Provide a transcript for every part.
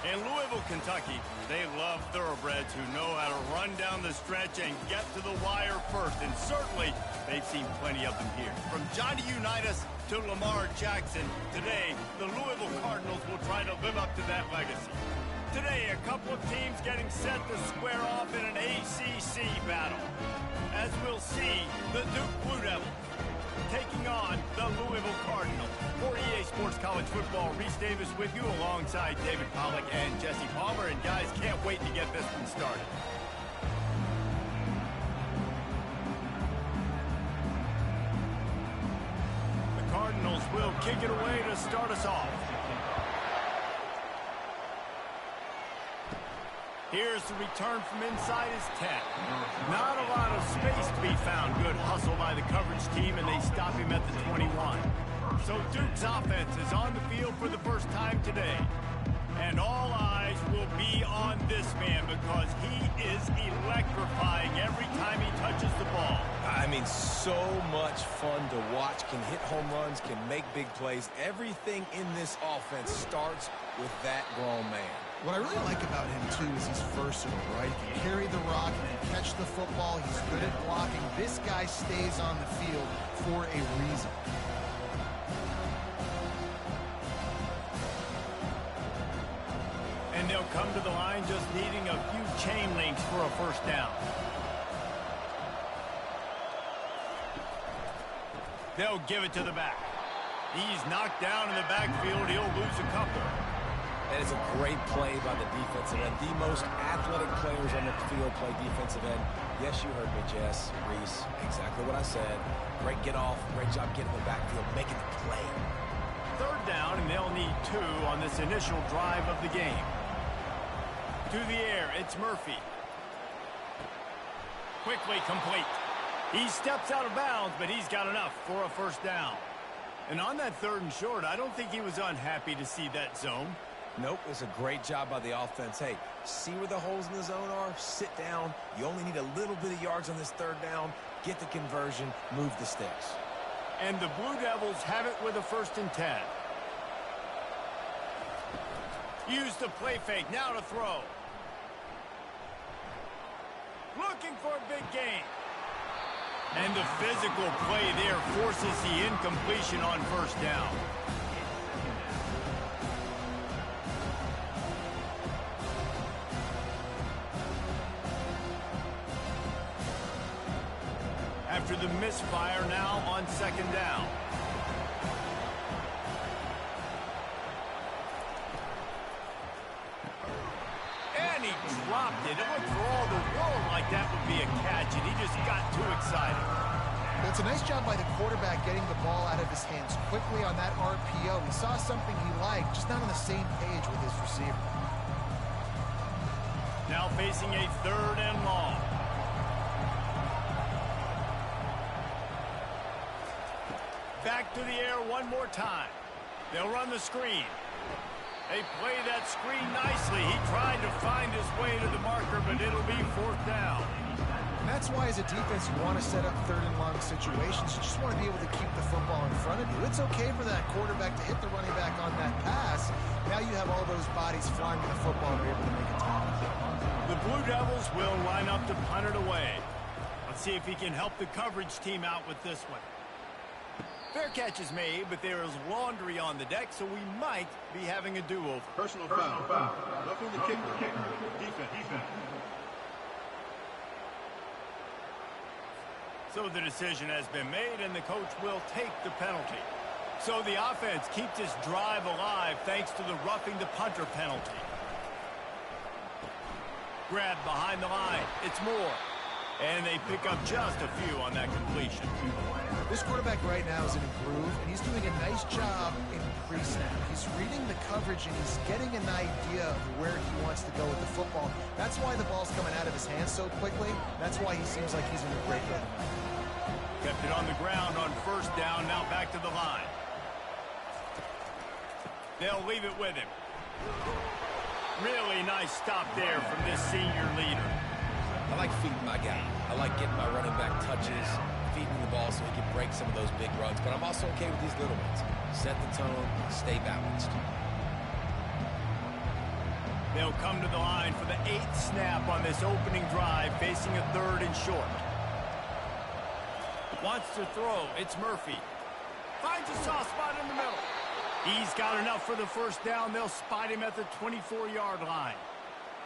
In Louisville, Kentucky, they love thoroughbreds who know how to run down the stretch and get to the wire first. And certainly, they've seen plenty of them here. From Johnny Unitas to Lamar Jackson, today, the Louisville Cardinals will try to live up to that legacy. Today, a couple of teams getting set to square off in an ACC battle. As we'll see, the Duke Blue Devils taking on the Louisville Cardinals. For EA Sports College Football, Reese Davis with you alongside David Pollack and Jesse Palmer. And guys, can't wait to get this one started. The Cardinals will kick it away to start us off. Here's the return from inside his 10. Not a lot of space to be found. Good hustle by the coverage team, and they stop him at the 21. So Duke's offense is on the field for the first time today. And all eyes will be on this man because he is electrifying every time he touches the ball. I mean, so much fun to watch. Can hit home runs, can make big plays. Everything in this offense starts with that grown man. What I really like about him, too, is he's versatile, right? He can carry the rock, he can catch the football, he's good at blocking. This guy stays on the field for a reason. And they'll come to the line just needing a few chain links for a first down. They'll give it to the back. He's knocked down in the backfield. He'll lose a couple. That is a great play by the defensive end. The most athletic players on the field play defensive end. Yes, you heard me, Jess, Reese. Exactly what I said. Great get off. Great job getting the backfield, making the play. Third down, and they'll need 2 on this initial drive of the game. To the air, it's Murphy. Quickly complete. He steps out of bounds, but he's got enough for a first down. And on that 3rd and short, I don't think he was unhappy to see that zone. Nope, it was a great job by the offense. Hey, see where the holes in the zone are? Sit down. You only need a little bit of yards on this 3rd down. Get the conversion. Move the sticks. And the Blue Devils have it with a 1st and 10. Use the play fake. Now to throw. Looking for a big gain. And the physical play there forces the incompletion on 1st down. After the misfire, now on 2nd down. And he dropped it. It looked for all the world like that would be a catch, and he just got too excited. Well, it's a nice job by the quarterback getting the ball out of his hands quickly on that RPO. He saw something he liked, just not on the same page with his receiver. Now facing a 3rd and long. Back to the air one more time. They'll run the screen. They play that screen nicely. He tried to find his way to the marker, but it'll be 4th down. And that's why, as a defense, you want to set up 3rd and long situations. You just want to be able to keep the football in front of you. It's okay for that quarterback to hit the running back on that pass. Now you have all those bodies flying to the football and are able to make a tackle. The Blue Devils will line up to punt it away. Let's see if he can help the coverage team out with this one. Fair catch is made, but there is laundry on the deck, so we might be having a do-over. Personal foul. Roughing the kicker. Defense. So the decision has been made, and the coach will take the penalty. So the offense keeps this drive alive thanks to the roughing the punter penalty. Grab behind the line. It's Moore. And they pick up just a few on that completion. This quarterback right now is in a groove, and he's doing a nice job in pre-snap. He's reading the coverage, and he's getting an idea of where he wants to go with the football. That's why the ball's coming out of his hands so quickly. That's why he seems like he's in a great rhythm. Kept it on the ground on 1st down, now back to the line. They'll leave it with him. Really nice stop there from this senior leader. I like feeding my guy. I like getting my running back touches, feeding the ball so he can break some of those big runs. But I'm also okay with these little ones. Set the tone, stay balanced. They'll come to the line for the 8th snap on this opening drive, facing a 3rd and short. Wants to throw. It's Murphy. Finds a soft spot in the middle. He's got enough for the first down. They'll spot him at the 24-yard line.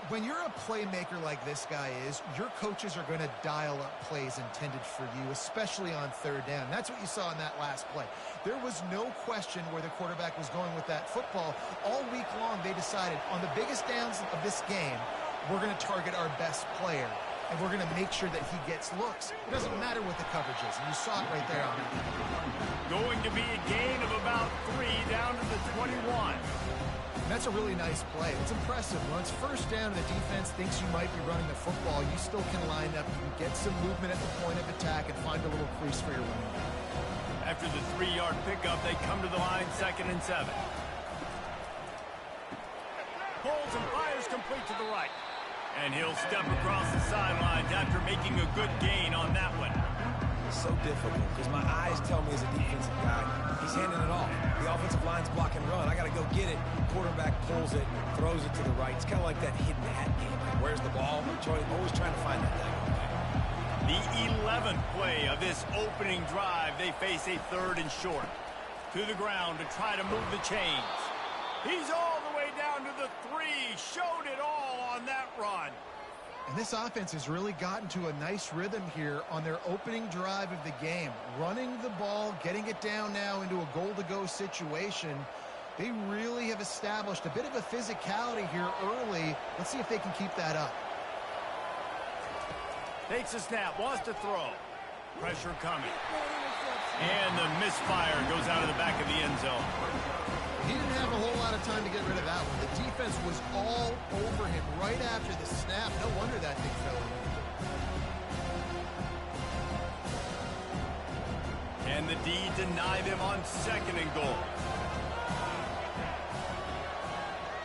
When you're a playmaker like this guy is, your coaches are going to dial up plays intended for you, especially on 3rd down. That's what you saw in that last play. There was no question where the quarterback was going with that football. All week long, they decided on the biggest downs of this game, we're going to target our best player, and we're going to make sure that he gets looks. It doesn't matter what the coverage is, and you saw it right there on that. Going to be a gain of about 3 down to the 21. That's a really nice play. It's impressive. When it's first down and the defense thinks you might be running the football, you still can line up. You can get some movement at the point of attack and find a little crease for your running back. After the 3-yard pickup, they come to the line 2nd and 7. Pulls and fires complete to the right. And he'll step across the sidelines after making a good gain on that one. So difficult because my eyes tell me as a defensive guy, he's handing it off. The offensive line's block and run. I got to go get it. Quarterback pulls it, throws it to the right. It's kind of like that hidden hat game. Where's the ball? Always trying to find that thing. The 11th play of this opening drive, they face a 3rd and short. To the ground to try to move the chains. He's all the way down to the 3. Showed it all on that run. And this offense has really gotten to a nice rhythm here on their opening drive of the game. Running the ball, getting it down now into a goal-to-go situation. They really have established a bit of a physicality here early. Let's see if they can keep that up. Takes a snap, wants to throw. Pressure coming. And the misfire goes out of the back of the end zone. He didn't have a whole lot of time to get rid of that one. The defense was all over him right after the snap. No wonder that thing fell in. And the D deny them on 2nd and goal.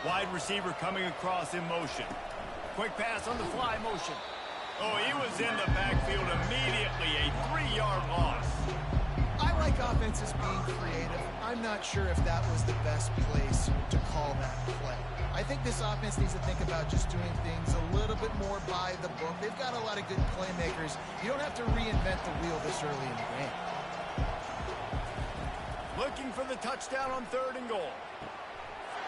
Wide receiver coming across in motion. Quick pass on the fly motion. Oh, he was in the backfield immediately. A 3-yard loss. I like offenses being creative. I'm not sure if that was the best place to call that play. I think this offense needs to think about just doing things a little bit more by the book. They've got a lot of good playmakers. You don't have to reinvent the wheel this early in the game. Looking for the touchdown on 3rd and goal.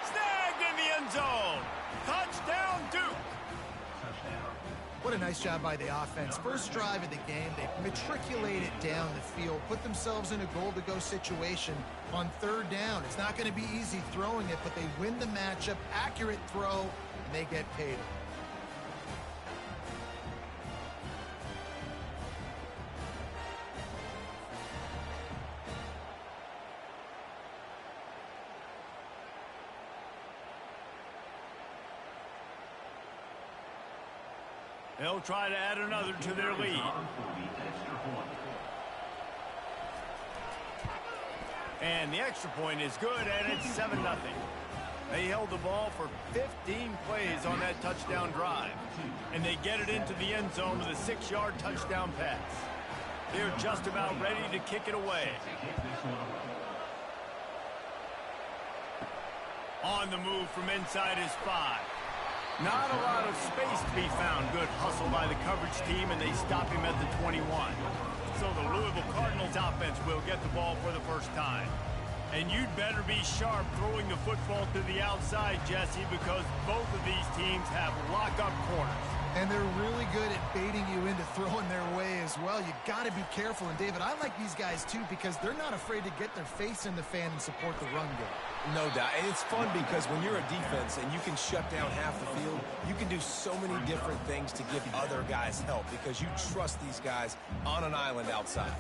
Snagged in the end zone. Touchdown, Duke. What a nice job by the offense. First drive of the game, they matriculated down the field, put themselves in a goal-to-go situation on 3rd down. It's not going to be easy throwing it, but they win the matchup, accurate throw, and they get paid. They'll try to add another to their lead. And the extra point is good, and it's 7-0. They held the ball for 15 plays on that touchdown drive. And they get it into the end zone with a 6-yard touchdown pass. They're just about ready to kick it away. On the move from inside his 5. Not a lot of space to be found. Good hustle by the coverage team, and they stop him at the 21. So the Louisville Cardinals offense will get the ball for the first time. And you'd better be sharp throwing the football to the outside, Jesse, because both of these teams have lock-up corners. And they're really good at baiting you into throwing their way as well. You got to be careful. And, David, I like these guys, too, because they're not afraid to get their face in the fan and support the run game. No doubt. And it's fun because when you're a defense and you can shut down half the field, you can do so many different things to give other guys help because you trust these guys on an island outside.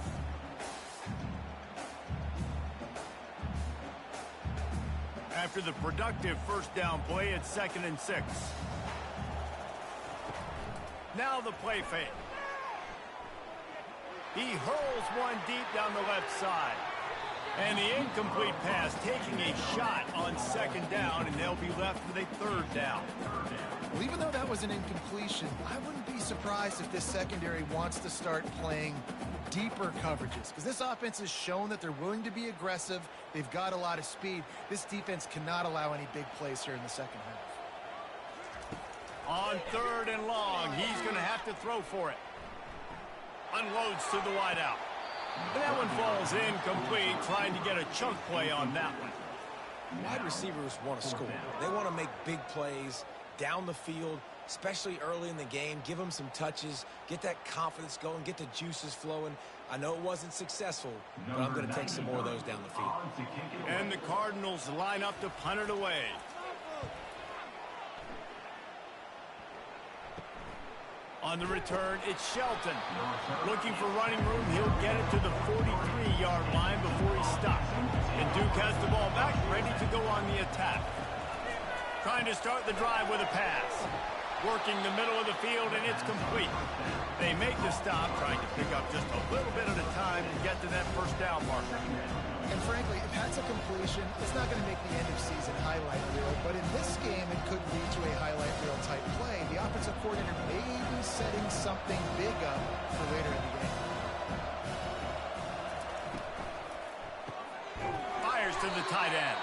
After the productive first down play, it's 2nd and 6. Now the play fake. He hurls one deep down the left side. And the incomplete pass taking a shot on 2nd down, and they'll be left with a 3rd down. Well, even though that was an incompletion, I wouldn't be surprised if this secondary wants to start playing deeper coverages, because this offense has shown that they're willing to be aggressive. They've got a lot of speed. This defense cannot allow any big plays here in the second half. On 3rd and long, he's going to have to throw for it. Unloads to the wideout. And that one falls incomplete, trying to get a chunk play on that one. Wide receivers want to score. They want to make big plays down the field, especially early in the game. Give them some touches, get that confidence going, get the juices flowing. I know it wasn't successful, but I'm going to take some more of those down the field. And the Cardinals line up to punt it away. On the return, it's Shelton. Looking for running room, he'll get it to the 43-yard line before he stops. And Duke has the ball back, ready to go on the attack. Trying to start the drive with a pass. Working the middle of the field, and it's complete. They make the stop, trying to pick up just a little bit at a time to get to that first down marker. And frankly, if that's a completion, it's not going to make the end-of-season highlight reel. But in this game, it could lead to a highlight reel type play. The offensive coordinator may be setting something big up for later in the game. Fires to the tight end.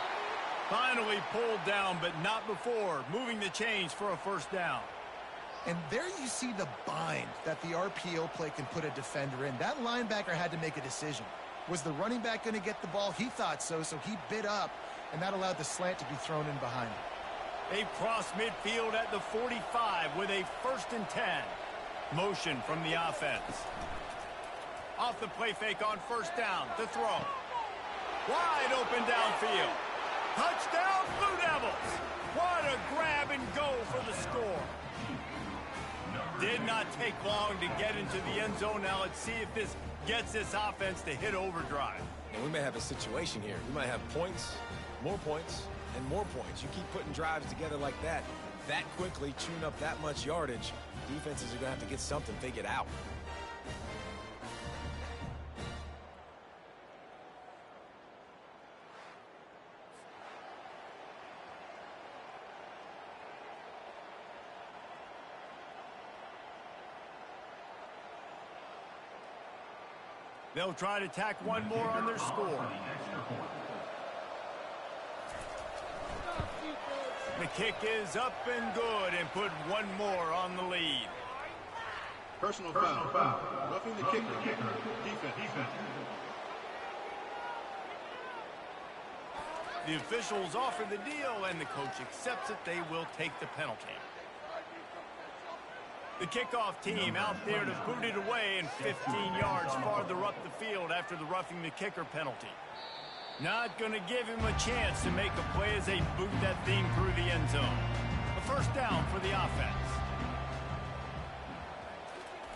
Finally pulled down, but not before. Moving the chains for a first down. And there you see the bind that the RPO play can put a defender in. That linebacker had to make a decision. Was the running back going to get the ball? He thought so, so he bit up, and that allowed the slant to be thrown in behind him. They've crossed midfield at the 45 with a 1st and 10. Motion from the offense. Off the play fake on first down to throw. Wide open downfield. Touchdown, Blue Devils! What a grab and go for the score. Did not take long to get into the end zone. Now let's see if this gets this offense to hit overdrive. And we may have a situation here. We might have points, and more points. You keep putting drives together like that quickly, chewing up that much yardage, defenses are going to have to get something figured out. They'll try to tack one more on their score. The kick is up and good, and put one more on the lead. Personal foul. Roughing the kicker. Defense. The officials offer the deal, and the coach accepts it. They will take the penalty. The kickoff team out there to boot it away, and 15 yards farther up the field after the roughing the kicker penalty. Not going to give him a chance to make a play as they boot that thing through the end zone. A first down for the offense.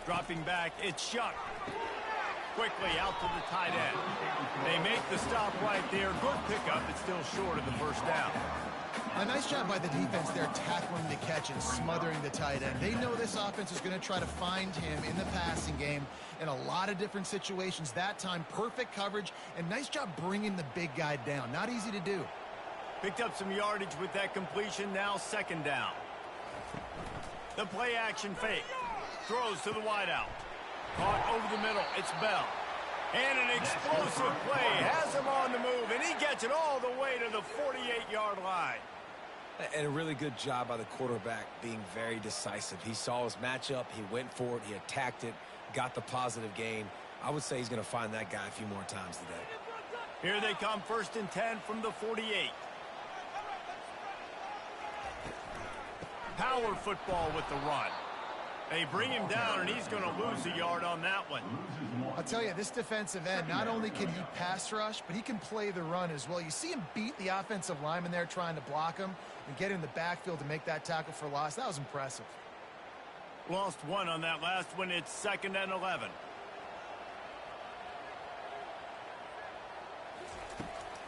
Dropping back, it's Shuck. Quickly out to the tight end. They make the stop right there. Good pickup, but still short of the first down. A nice job by the defense there, tackling the catch and smothering the tight end. They know this offense is going to try to find him in the passing game in a lot of different situations. That time, perfect coverage, and nice job bringing the big guy down. Not easy to do. Picked up some yardage with that completion, now 2nd down. The play action fake. Throws to the wideout. Caught over the middle, it's Bell. And an explosive play, has him on the move, and he gets it all the way to the 48-yard line. And a really good job by the quarterback being very decisive. He saw his matchup, he went for it, he attacked it, got the positive gain. I would say he's going to find that guy a few more times today. Here they come, 1st and 10 from the 48. Power football with the run. They bring him down, and he's going to lose a yard on that one. I'll tell you, this defensive end, not only can he pass rush, but he can play the run as well. You see him beat the offensive lineman there trying to block him and get in the backfield to make that tackle for loss. That was impressive. Lost one on that last one. It's 2nd and 11.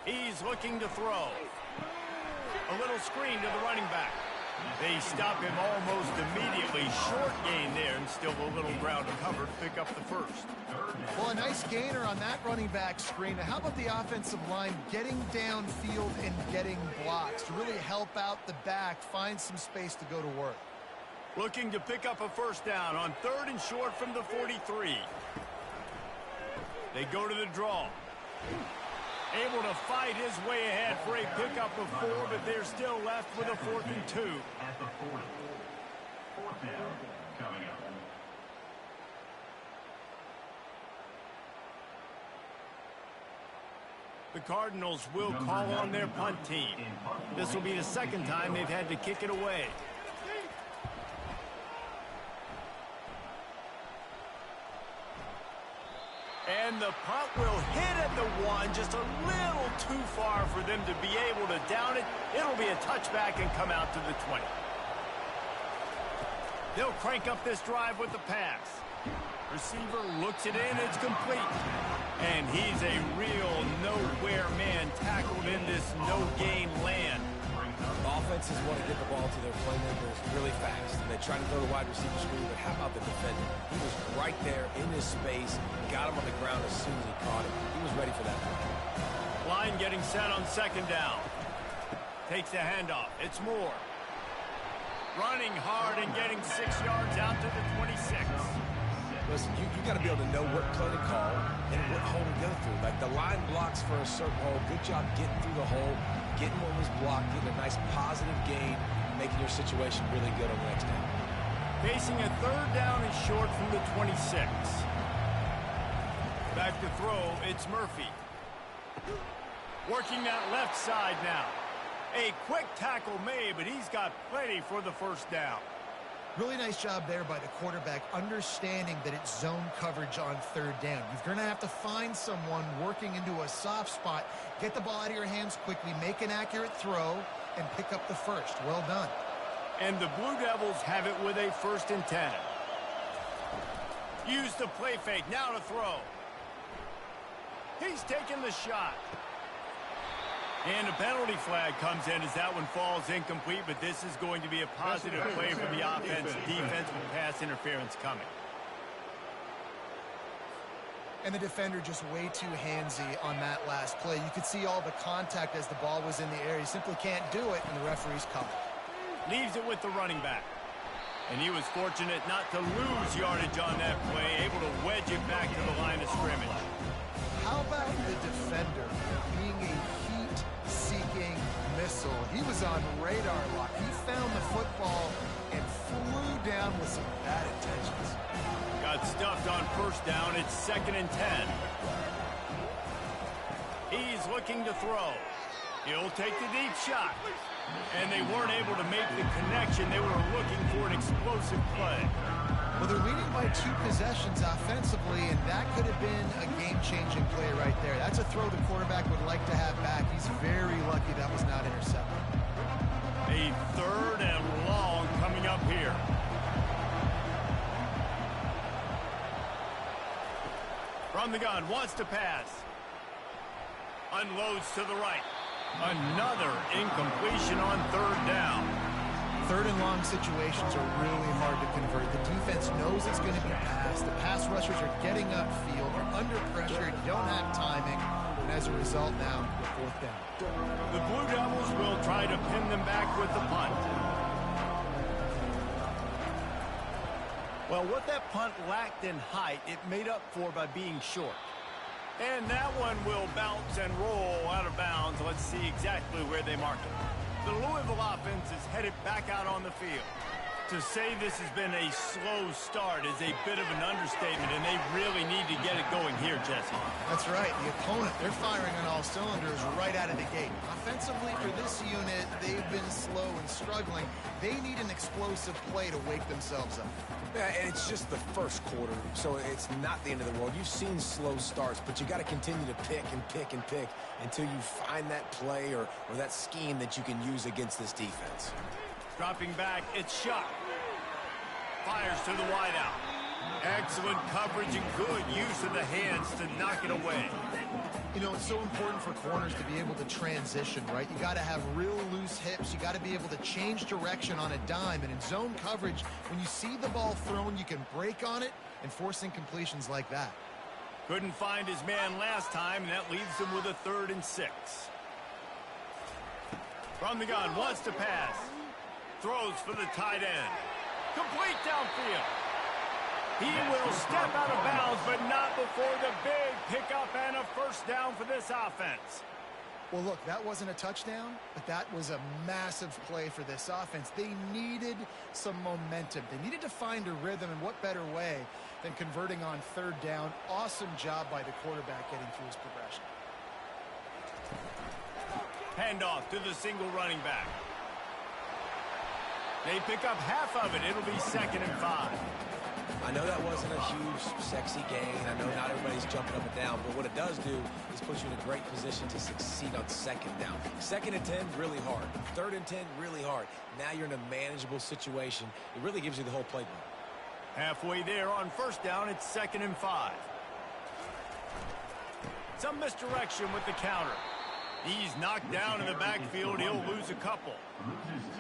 He's looking to throw. A little screen to the running back. They stop him almost immediately. Short gain there, and still a little ground to cover to pick up the first. Well, a nice gainer on that running back screen. Now, how about the offensive line getting downfield and getting blocks to really help out the back, find some space to go to work? Looking to pick up a first down on 3rd and short from the 43. They go to the draw. Able to fight his way ahead for a pickup of 4, but they're still left with a 4th and 2. Fourth down coming up. The Cardinals will call on their punt team. This will be the second time they've had to kick it away. And the punt will hit at the 1, just a little too far for them to be able to down it. It'll be a touchback and come out to the 20. They'll crank up this drive with the pass. Receiver looks it in, it's complete. And he's a real nowhere man tackled in this no-gain land. Offenses want to get the ball to their playmakers really fast. And they try to throw the wide receiver screen, but how about the defender? He was right there in his space, got him on the ground as soon as he caught it. He was ready for that play. Line getting set on second down. Takes the handoff. It's Moore. Running hard and getting 6 yards out to the 26. Listen, you got to be able to know what play to call and what hole to go through. Like the line blocks for a certain hole. Good job getting through the hole, getting what was blocked, getting a nice positive gain, making your situation really good on the next down. Facing a third down and short from the 26. Back to throw, it's Murphy. Working that left side now. A quick tackle made, but he's got plenty for the first down. Really nice job there by the quarterback, understanding that it's zone coverage on third down. You're going to have to find someone working into a soft spot, get the ball out of your hands quickly, make an accurate throw, and pick up the first. Well done. And the Blue Devils have it with a 1st and 10. Use the play fake, now to throw. He's taking the shot. And a penalty flag comes in as that one falls incomplete, but this is going to be a positive play for the offense. Defense with pass interference coming. And the defender just way too handsy on that last play. You could see all the contact as the ball was in the air. He simply can't do it, and the referee's coming. Leaves it with the running back. And he was fortunate not to lose yardage on that play, able to wedge it back to the line of scrimmage. How about the defender being a heat-seeking missile? He was on radar lock. He found the football and flew down with some bad intentions. Got stuffed on first down. It's 2nd and 10. He's looking to throw. He'll take the deep shot. And they weren't able to make the connection. They were looking for an explosive play. Well, they're leading by 2 possessions offensively, and that could have been a game-changing play right there. That's a throw the quarterback would like to have back. He's very lucky that was not intercepted. A 3rd and long coming up here. From the gun, wants to pass. Unloads to the right. Another incompletion on 3rd down. 3rd and long situations are really hard to convert. The defense knows it's going to be passed. The pass rushers are getting upfield. They're under pressure. You don't have timing. And as a result now, 4th down. The Blue Devils will try to pin them back with the punt. Well, what that punt lacked in height, it made up for by being short. And that one will bounce and roll out of bounds. Let's see exactly where they mark it. The Louisville offense is headed back out on the field. To say this has been a slow start is a bit of an understatement, and they really need to get it going here, Jesse. That's right. The opponent, they're firing on all cylinders right out of the gate. Offensively, for this unit, they've been slow and struggling. They need an explosive play to wake themselves up. Yeah, and it's just the first quarter, so it's not the end of the world. You've seen slow starts, but you got to continue to pick and pick and pick until you find that play or that scheme that you can use against this defense. Dropping back, it's shot. Fires to the wideout. Excellent coverage and good use of the hands to knock it away. You know, it's so important for corners to be able to transition, right? You got to have real loose hips. You got to be able to change direction on a dime. And in zone coverage, when you see the ball thrown, you can break on it and force incompletions like that. Couldn't find his man last time, and that leaves him with a 3rd and 6. From the gun, wants to pass. Throws for the tight end. Complete downfield. He will step out of bounds, but not before the big pickup and a 1st down for this offense. Well, look, that wasn't a touchdown, but that was a massive play for this offense. They needed some momentum. They needed to find a rhythm, and what better way than converting on third down. Awesome job by the quarterback getting through his progression. Handoff to the single running back. They pick up half of it. It'll be 2nd and 5. I know that wasn't a huge, sexy gain. I know not everybody's jumping up and down, but what it does do is put you in a great position to succeed on 2nd down. 2nd and 10, really hard. 3rd and 10, really hard. Now you're in a manageable situation. It really gives you the whole playbook. Halfway there on 1st down, it's 2nd and 5. Some misdirection with the counter. He's knocked down in the backfield. He'll lose a couple.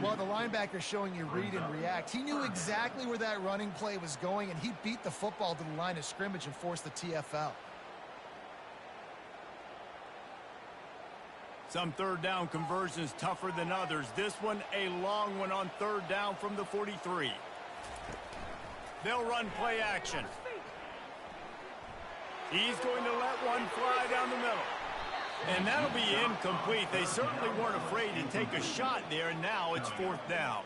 Well, the linebacker showing you read and react. He knew exactly where that running play was going, and he beat the football to the line of scrimmage and forced the TFL. Some 3rd down conversions tougher than others. This one, a long one on 3rd down from the 43. They'll run play action. He's going to let one fly down the middle. And that'll be incomplete. They certainly weren't afraid to take a shot there, and now it's 4th down.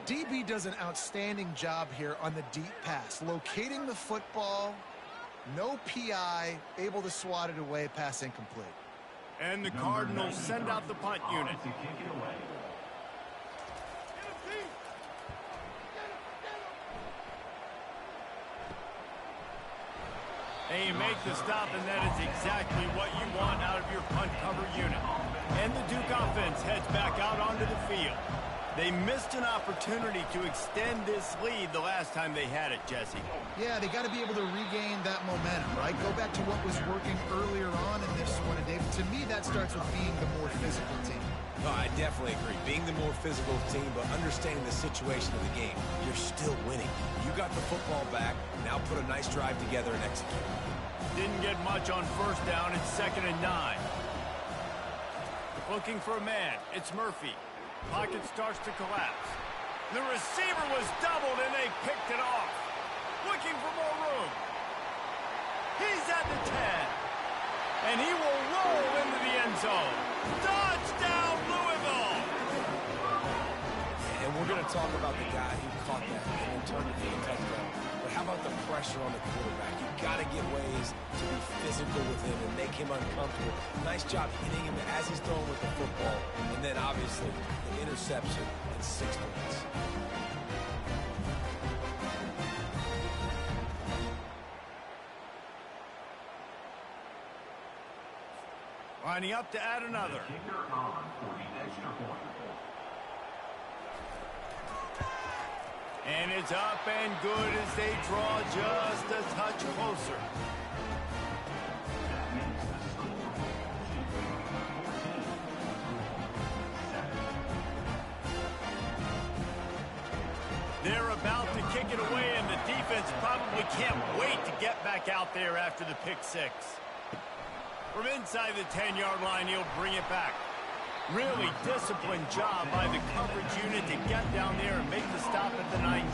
DB does an outstanding job here on the deep pass, locating the football, no PI, able to swat it away, pass incomplete. And the Cardinals send out the punt unit. They make the stop, and that is exactly what you want out of your punt cover unit. And the Duke offense heads back out onto the field. They missed an opportunity to extend this lead the last time they had it, Jesse. Yeah, they got to be able to regain that momentum, right? Go back to what was working earlier on in this one. And Dave, to me, that starts with being the more physical team. No, I definitely agree. Being the more physical team, but understanding the situation of the game. You're still winning. You got the football back. Now put a nice drive together and execute. Didn't get much on 1st down. It's 2nd and 9. Looking for a man. It's Murphy. Pocket starts to collapse. The receiver was doubled, and they picked it off. Looking for more room. He's at the 10. And he will roll into the end zone. Touchdown, Louisville! And we're going to talk about the guy who caught that and turned it into a touchdown. But how about the pressure on the quarterback? You got to get ways to be physical with him and make him uncomfortable. Nice job hitting him as he's throwing with the football. And then, obviously, the interception and 6 points. Lining up to add another. And it's up and good as they draw just a touch closer. They're about to kick it away, and the defense probably can't wait to get back out there after the pick 6. From inside the 10-yard line, he'll bring it back. Really disciplined job by the coverage unit to get down there and make the stop at the 19.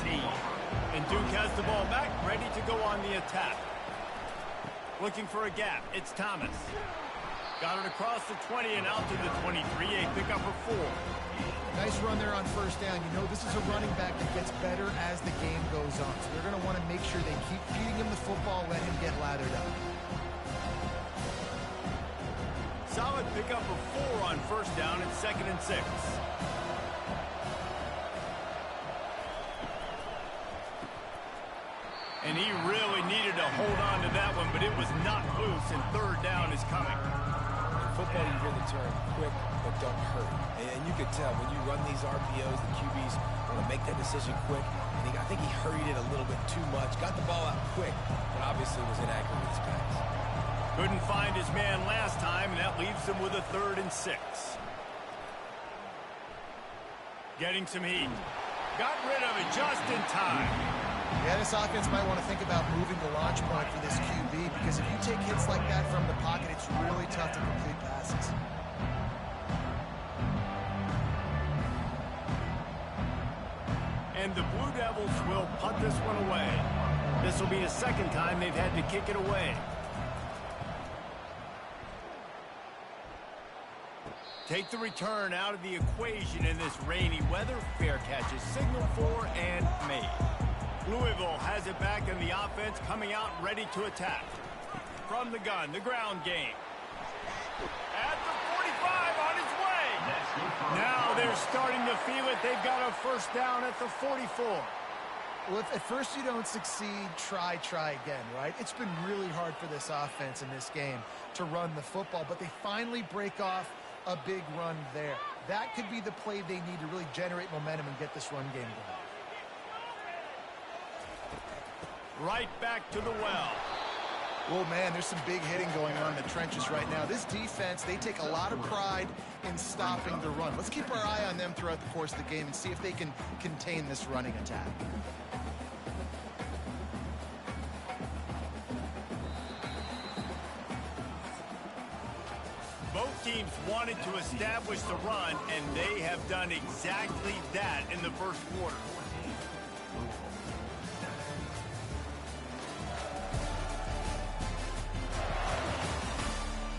And Duke has the ball back, ready to go on the attack. Looking for a gap. It's Thomas. Got it across the 20 and out to the 23. A pickup of 4. Nice run there on 1st down. You know, this is a running back that gets better as the game goes on. So they're going to want to make sure they keep feeding him the football, let him get lathered up. Solid pickup of 4 on 1st down and 2nd and 6. And he really needed to hold on to that one, but it was not loose, and 3rd down is coming. In football, you hear the term quick, but don't hurry. And you can tell when you run these RPOs, the QBs want to make that decision quick. And I think he hurried it a little bit too much, got the ball out quick, but obviously was inaccurate with his pass. Couldn't find his man last time, and that leaves him with a 3rd and 6. Getting some heat. Got rid of it just in time. Yeah, this offense might want to think about moving the launch point for this QB, because if you take hits like that from the pocket, it's really tough to complete passes. And the Blue Devils will punt this one away. This will be the 2nd time they've had to kick it away. Take the return out of the equation in this rainy weather. Fair catch is signaled for and made. Louisville has it back in the offense, coming out ready to attack. From the gun, the ground game. At the 45, on its way. Now they're starting to feel it. They've got a first down at the 44. Well, if at first you don't succeed, try again, right? It's been really hard for this offense in this game to run the football, but they finally break off a big run there. That could be the play they need to really generate momentum and get this run game going. Right back to the well. Oh, man, there's some big hitting going on in the trenches right now. This defense, they take a lot of pride in stopping the run. Let's keep our eye on them throughout the course of the game and see if they can contain this running attack. Both teams wanted to establish the run, and they have done exactly that in the first quarter.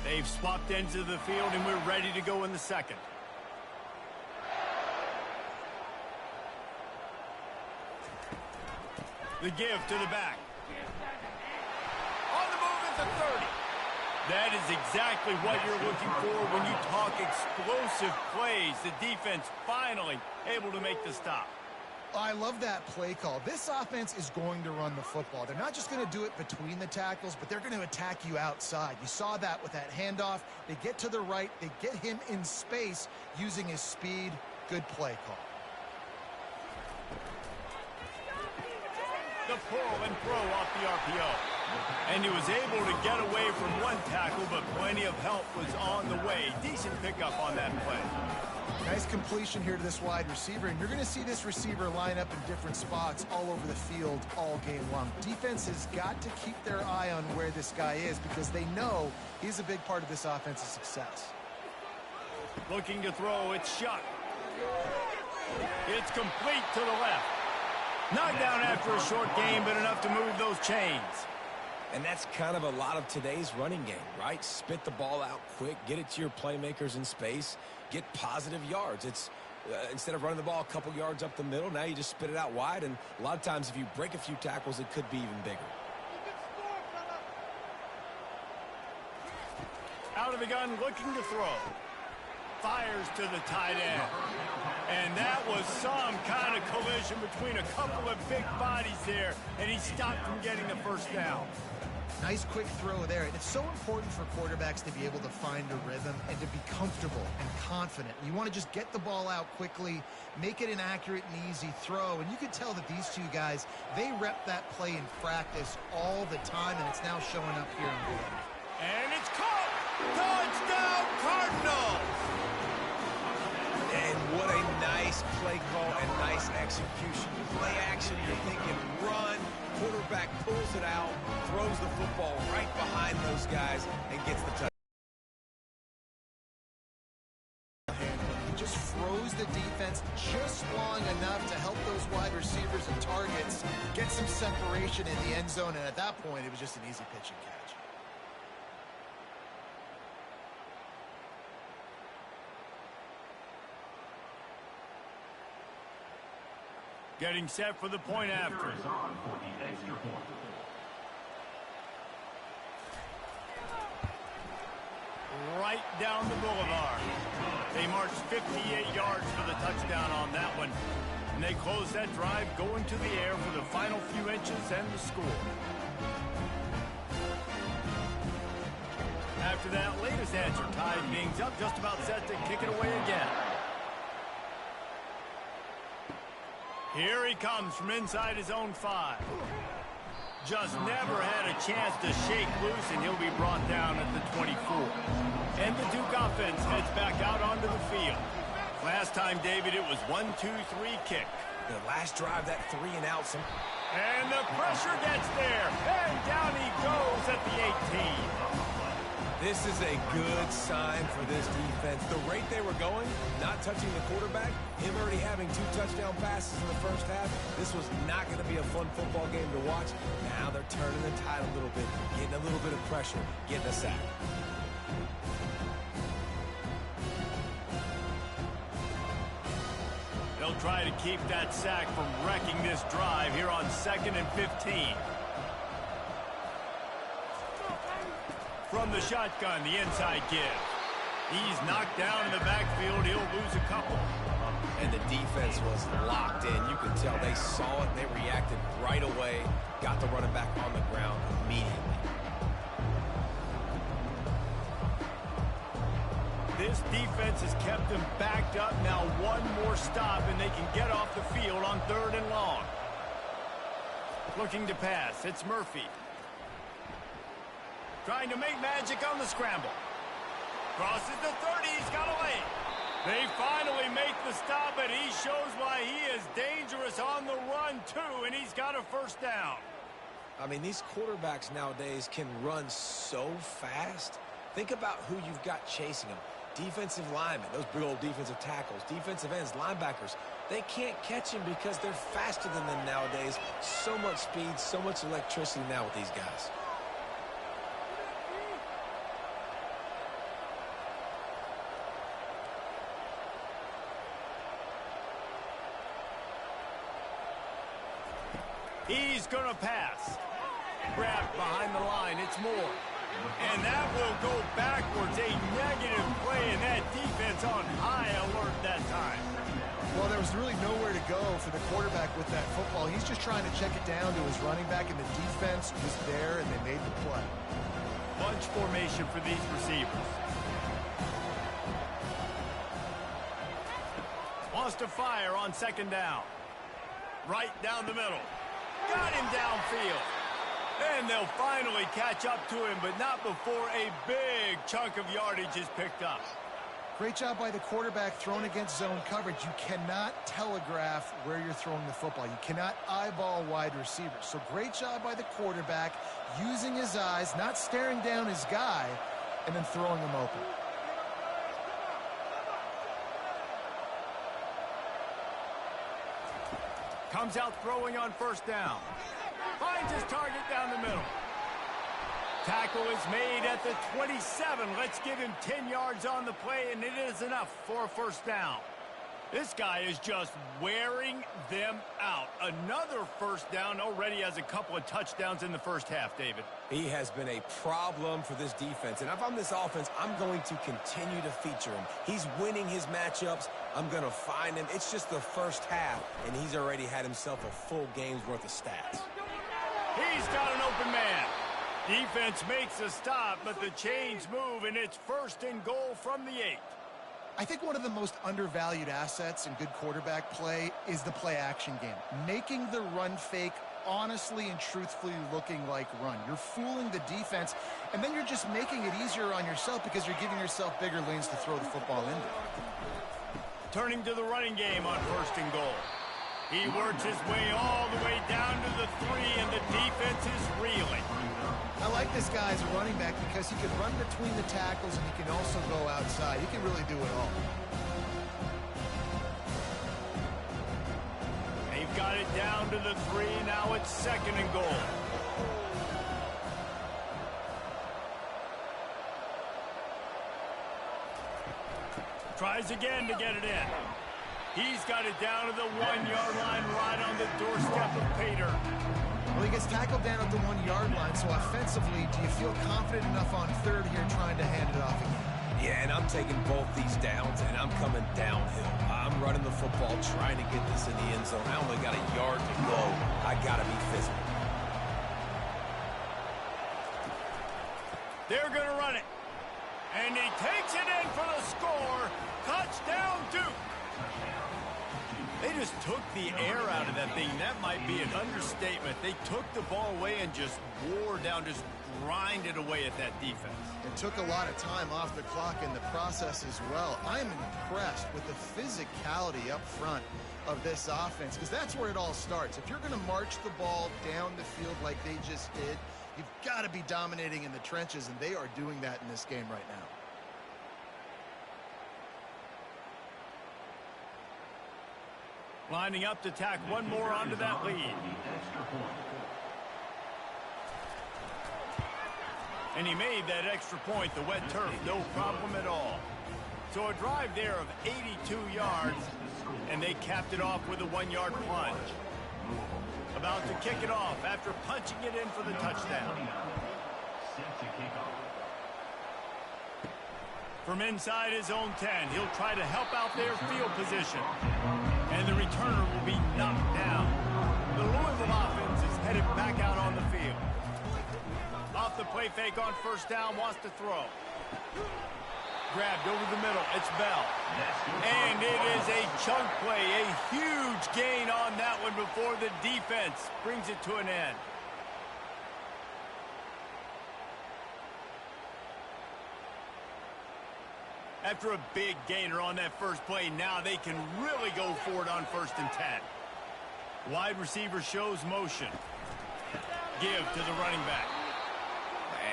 They've swapped ends of the field, and we're ready to go in the second. The give to the back. On the move at the 30. That is exactly what you're looking for when you talk explosive plays. The defense finally able to make the stop. I love that play call. This offense is going to run the football. They're not just going to do it between the tackles, but they're going to attack you outside. You saw that with that handoff. They get to the right. They get him in space using his speed. Good play call. The pull and throw off the RPO. And he was able to get away from one tackle, but plenty of help was on the way. Decent pickup on that play. Nice completion here to this wide receiver, and you're going to see this receiver line up in different spots all over the field all game long. Defense has got to keep their eye on where this guy is because they know he's a big part of this offense's success. Looking to throw, it's shot. It's complete to the left. Knocked down after a short game, but enough to move those chains. And that's kind of a lot of today's running game, right? Spit the ball out quick, get it to your playmakers in space, get positive yards. It's instead of running the ball a couple yards up the middle, now you just spit it out wide, and a lot of times if you break a few tackles, it could be even bigger. Out of the gun, looking to throw. Fires to the tight end. And that was some kind of collision between a couple of big bodies there, and he stopped from getting the first down. Nice quick throw there. And it's so important for quarterbacks to be able to find a rhythm and to be comfortable and confident. You want to just get the ball out quickly, make it an accurate and easy throw. And you can tell that these two guys, they rep that play in practice all the time, and it's now showing up here in the game. And it's caught! Touchdown, Cardinals! And what a nice play call and nice execution. Play action, you're thinking run. Quarterback pulls it out, throws the football right behind those guys, and gets the touchdown. He just froze the defense just long enough to help those wide receivers and targets get some separation in the end zone, and at that point, it was just an easy pitch and catch. Getting set for the point after. Right down the boulevard. They marched 58 yards for the touchdown on that one. And they close that drive going to the air for the final few inches and the score. After that latest answer, tied things up, just about set to kick it away again. Here he comes from inside his own 5. Just never had a chance to shake loose, and he'll be brought down at the 24. And the Duke offense heads back out onto the field. Last time, David, it was 1-2-3 kick. The last drive, that 3 and out. And the pressure gets there, and down he goes at the 18. This is a good sign for this defense. The rate they were going, not touching the quarterback, him already having 2 touchdown passes in the first half, this was not going to be a fun football game to watch. Now they're turning the tide a little bit, getting a little bit of pressure, getting a sack. They'll try to keep that sack from wrecking this drive here on 2nd and 15. From the shotgun, the inside give. He's knocked down in the backfield. He'll lose a couple. And the defense was locked in. You could tell they saw it. They reacted right away. Got the running back on the ground immediately. This defense has kept them backed up. Now one more stop, and they can get off the field on 3rd and long. Looking to pass. It's Murphy. Trying to make magic on the scramble. Crosses the 30. He's got away. They finally make the stop, but he shows why he is dangerous on the run, too, and he's got a first down. I mean, these quarterbacks nowadays can run so fast. Think about who you've got chasing them. Defensive linemen, those big old defensive tackles, defensive ends, linebackers. They can't catch him because they're faster than them nowadays. So much speed, so much electricity now with these guys. He's going to pass. Grabbed behind the line. It's Moore. And that will go backwards. A negative play, and that defense on high alert that time. Well, there was really nowhere to go for the quarterback with that football. He's just trying to check it down to his running back, and the defense was there, and they made the play. Bunch formation for these receivers. Wants to fire on 2nd down. Right down the middle. Got him downfield. And they'll finally catch up to him, but not before a big chunk of yardage is picked up. Great job by the quarterback thrown against zone coverage. You cannot telegraph where you're throwing the football. You cannot eyeball wide receivers. So great job by the quarterback using his eyes, not staring down his guy, and then throwing him open. Comes out throwing on 1st down. Finds his target down the middle. Tackle is made at the 27. Let's give him 10 yards on the play, and it is enough for a 1st down. This guy is just wearing them out. Another 1st down. Already has a couple of touchdowns in the first half, David. He has been a problem for this defense. And if I'm this offense, I'm going to continue to feature him. He's winning his matchups. I'm going to find him. It's just the first half, and he's already had himself a full game's worth of stats. He's got an open man. Defense makes a stop, but the chains move, and it's 1st and goal from the 8. I think one of the most undervalued assets in good quarterback play is the play-action game. Making the run fake honestly and truthfully looking like run. You're fooling the defense, and then you're just making it easier on yourself because you're giving yourself bigger lanes to throw the football into. Turning to the running game on 1st and goal. He works his way all the way down to the 3, and the defense is reeling. I like this guy as a running back because he can run between the tackles and he can also go outside. He can really do it all. They've got it down to the 3. Now it's 2nd and goal. Tries again to get it in. He's got it down to the 1-yard line, right on the doorstep of Pater. Well, he gets tackled down at the 1-yard line, so offensively, do you feel confident enough on 3rd here trying to hand it off again? Yeah, and I'm taking both these downs, and I'm coming downhill. I'm running the football, trying to get this in the end zone. I only got a yard to go. I got to be physical. They're going to run it. And he takes it in for the score. Touchdown, Duke. They just took the air out of that thing. That might be an understatement. They took the ball away and just wore down, just grinded away at that defense. It took a lot of time off the clock in the process as well. I am impressed with the physicality up front of this offense because that's where it all starts. If you're going to march the ball down the field like they just did, you've got to be dominating in the trenches, and they are doing that in this game right now. Lining up to tack one more onto that lead. And he made that extra point. The wet turf, no problem at all. So a drive there of 82 yards, and they capped it off with a 1-yard plunge. About to kick it off after punching it in for the touchdown. From inside his own 10, he'll try to help out their field position. And the returner will be knocked down. The Louisville offense is headed back out on the field. Off the play fake on first down, wants to throw. Grabbed over the middle, it's Bell. And it is a chunk play, a huge gain on that one before the defense brings it to an end. After a big gainer on that first play, now they can really go for it on 1st and 10. Wide receiver shows motion. Give to the running back.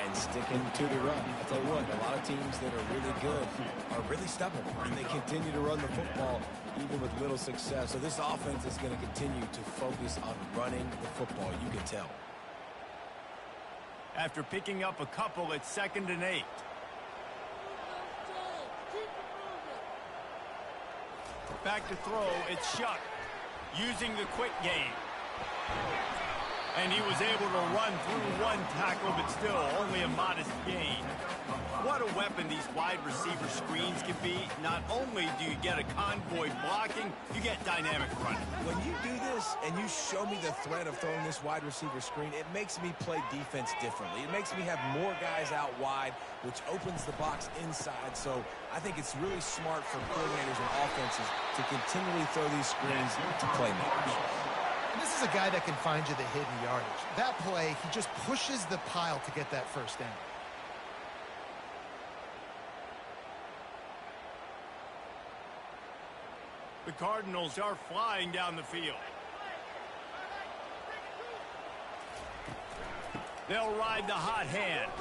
And sticking to the run. I'll tell you what, a lot of teams that are really good are really stubborn, and they continue to run the football even with little success. So this offense is going to continue to focus on running the football. You can tell. After picking up a couple, it's 2nd and 8. Back to throw, it's Shuck. Using the quick game. And he was able to run through one tackle, but still only a modest gain. What a weapon these wide receiver screens can be. Not only do you get a convoy blocking, you get dynamic running. When you do this and you show me the threat of throwing this wide receiver screen, it makes me play defense differently. It makes me have more guys out wide, which opens the box inside. So I think it's really smart for coordinators and offenses to continually throw these screens to playmakers. And this is a guy that can find you the hidden yardage. That play, he just pushes the pile to get that first down. The Cardinals are flying down the field. They'll ride the hot hand.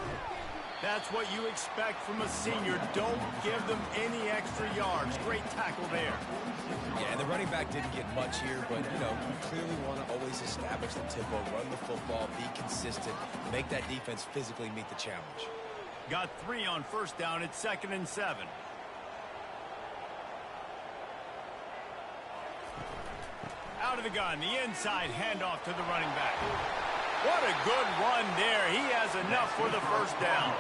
That's what you expect from a senior. Don't give them any extra yards. Great tackle there. Yeah, and the running back didn't get much here, but, you know, you clearly want to always establish the tempo, run the football, be consistent, make that defense physically meet the challenge. Got 3 on first down. It's 2nd and 7. Out of the gun, the inside handoff to the running back. What a good run there. He has enough for the first down.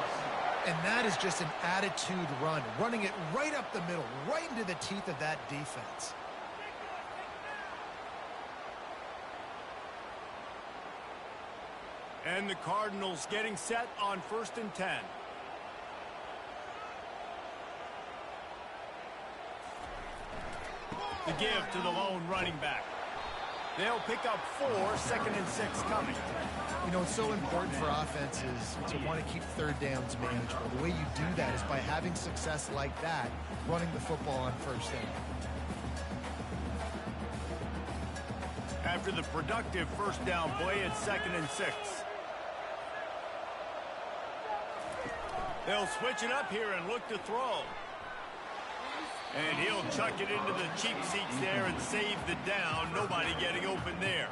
And that is just an attitude run, running it right up the middle, right into the teeth of that defense. And the Cardinals getting set on 1st and 10. The give to the lone running back. They'll pick up 4, 2nd and 6 coming. You know, it's so important for offenses to want to keep third downs manageable. The way you do that is by having success like that, running the football on first down. After the productive first down play, it's 2nd and 6. They'll switch it up here and look to throw. And he'll chuck it into the cheap seats there and save the down. Nobody getting open there.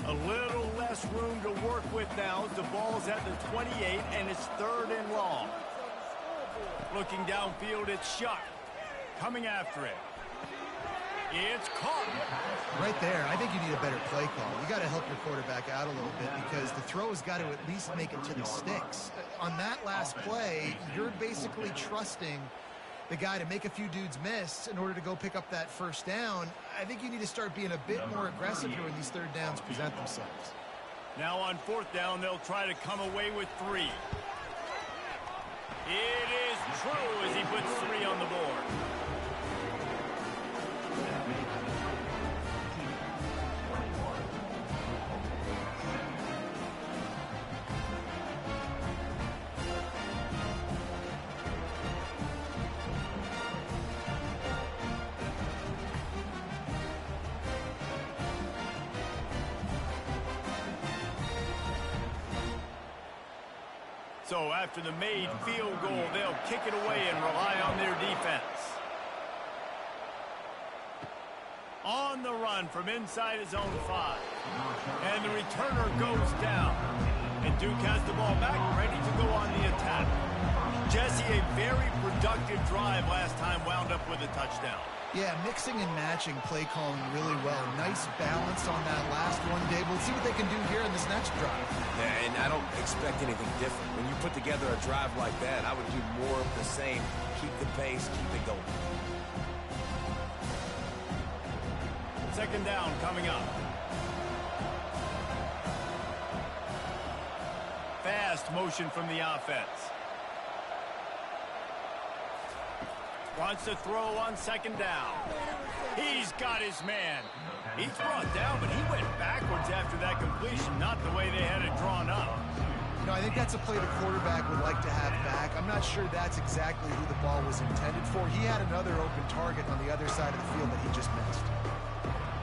A little less room to work with now as the ball's at the 28 and it's 3rd and long. Looking downfield, it's Shuck. Coming after it. It's caught. Right there, I think you need a better play call. You got to help your quarterback out a little bit because the throw has got to at least make it to the sticks. On that last play, you're basically trusting the guy to make a few dudes miss in order to go pick up that first down. I think you need to start being a bit more aggressive here when these third downs present themselves. Now on 4th down, they'll try to come away with 3. It is true as he puts 3 on the board. So after the made field goal, they'll kick it away and rely on their defense. On the run from inside his own 5. And the returner goes down. And Duke has the ball back, ready to go on the attack. Jesse, a very productive drive last time, wound up with a touchdown. Yeah, mixing and matching play calling really well. Nice balance on that last one, Dave. We'll see what they can do here in this next drive. Yeah, and I don't expect anything different. When you put together a drive like that, I would do more of the same. Keep the pace, keep it going. Second down coming up. Fast motion from the offense. Wants to throw on second down. He's got his man. He's brought down, but he went backwards after that completion, not the way they had it drawn up. You know, I think that's a play the quarterback would like to have back. I'm not sure that's exactly who the ball was intended for. He had another open target on the other side of the field that he just missed.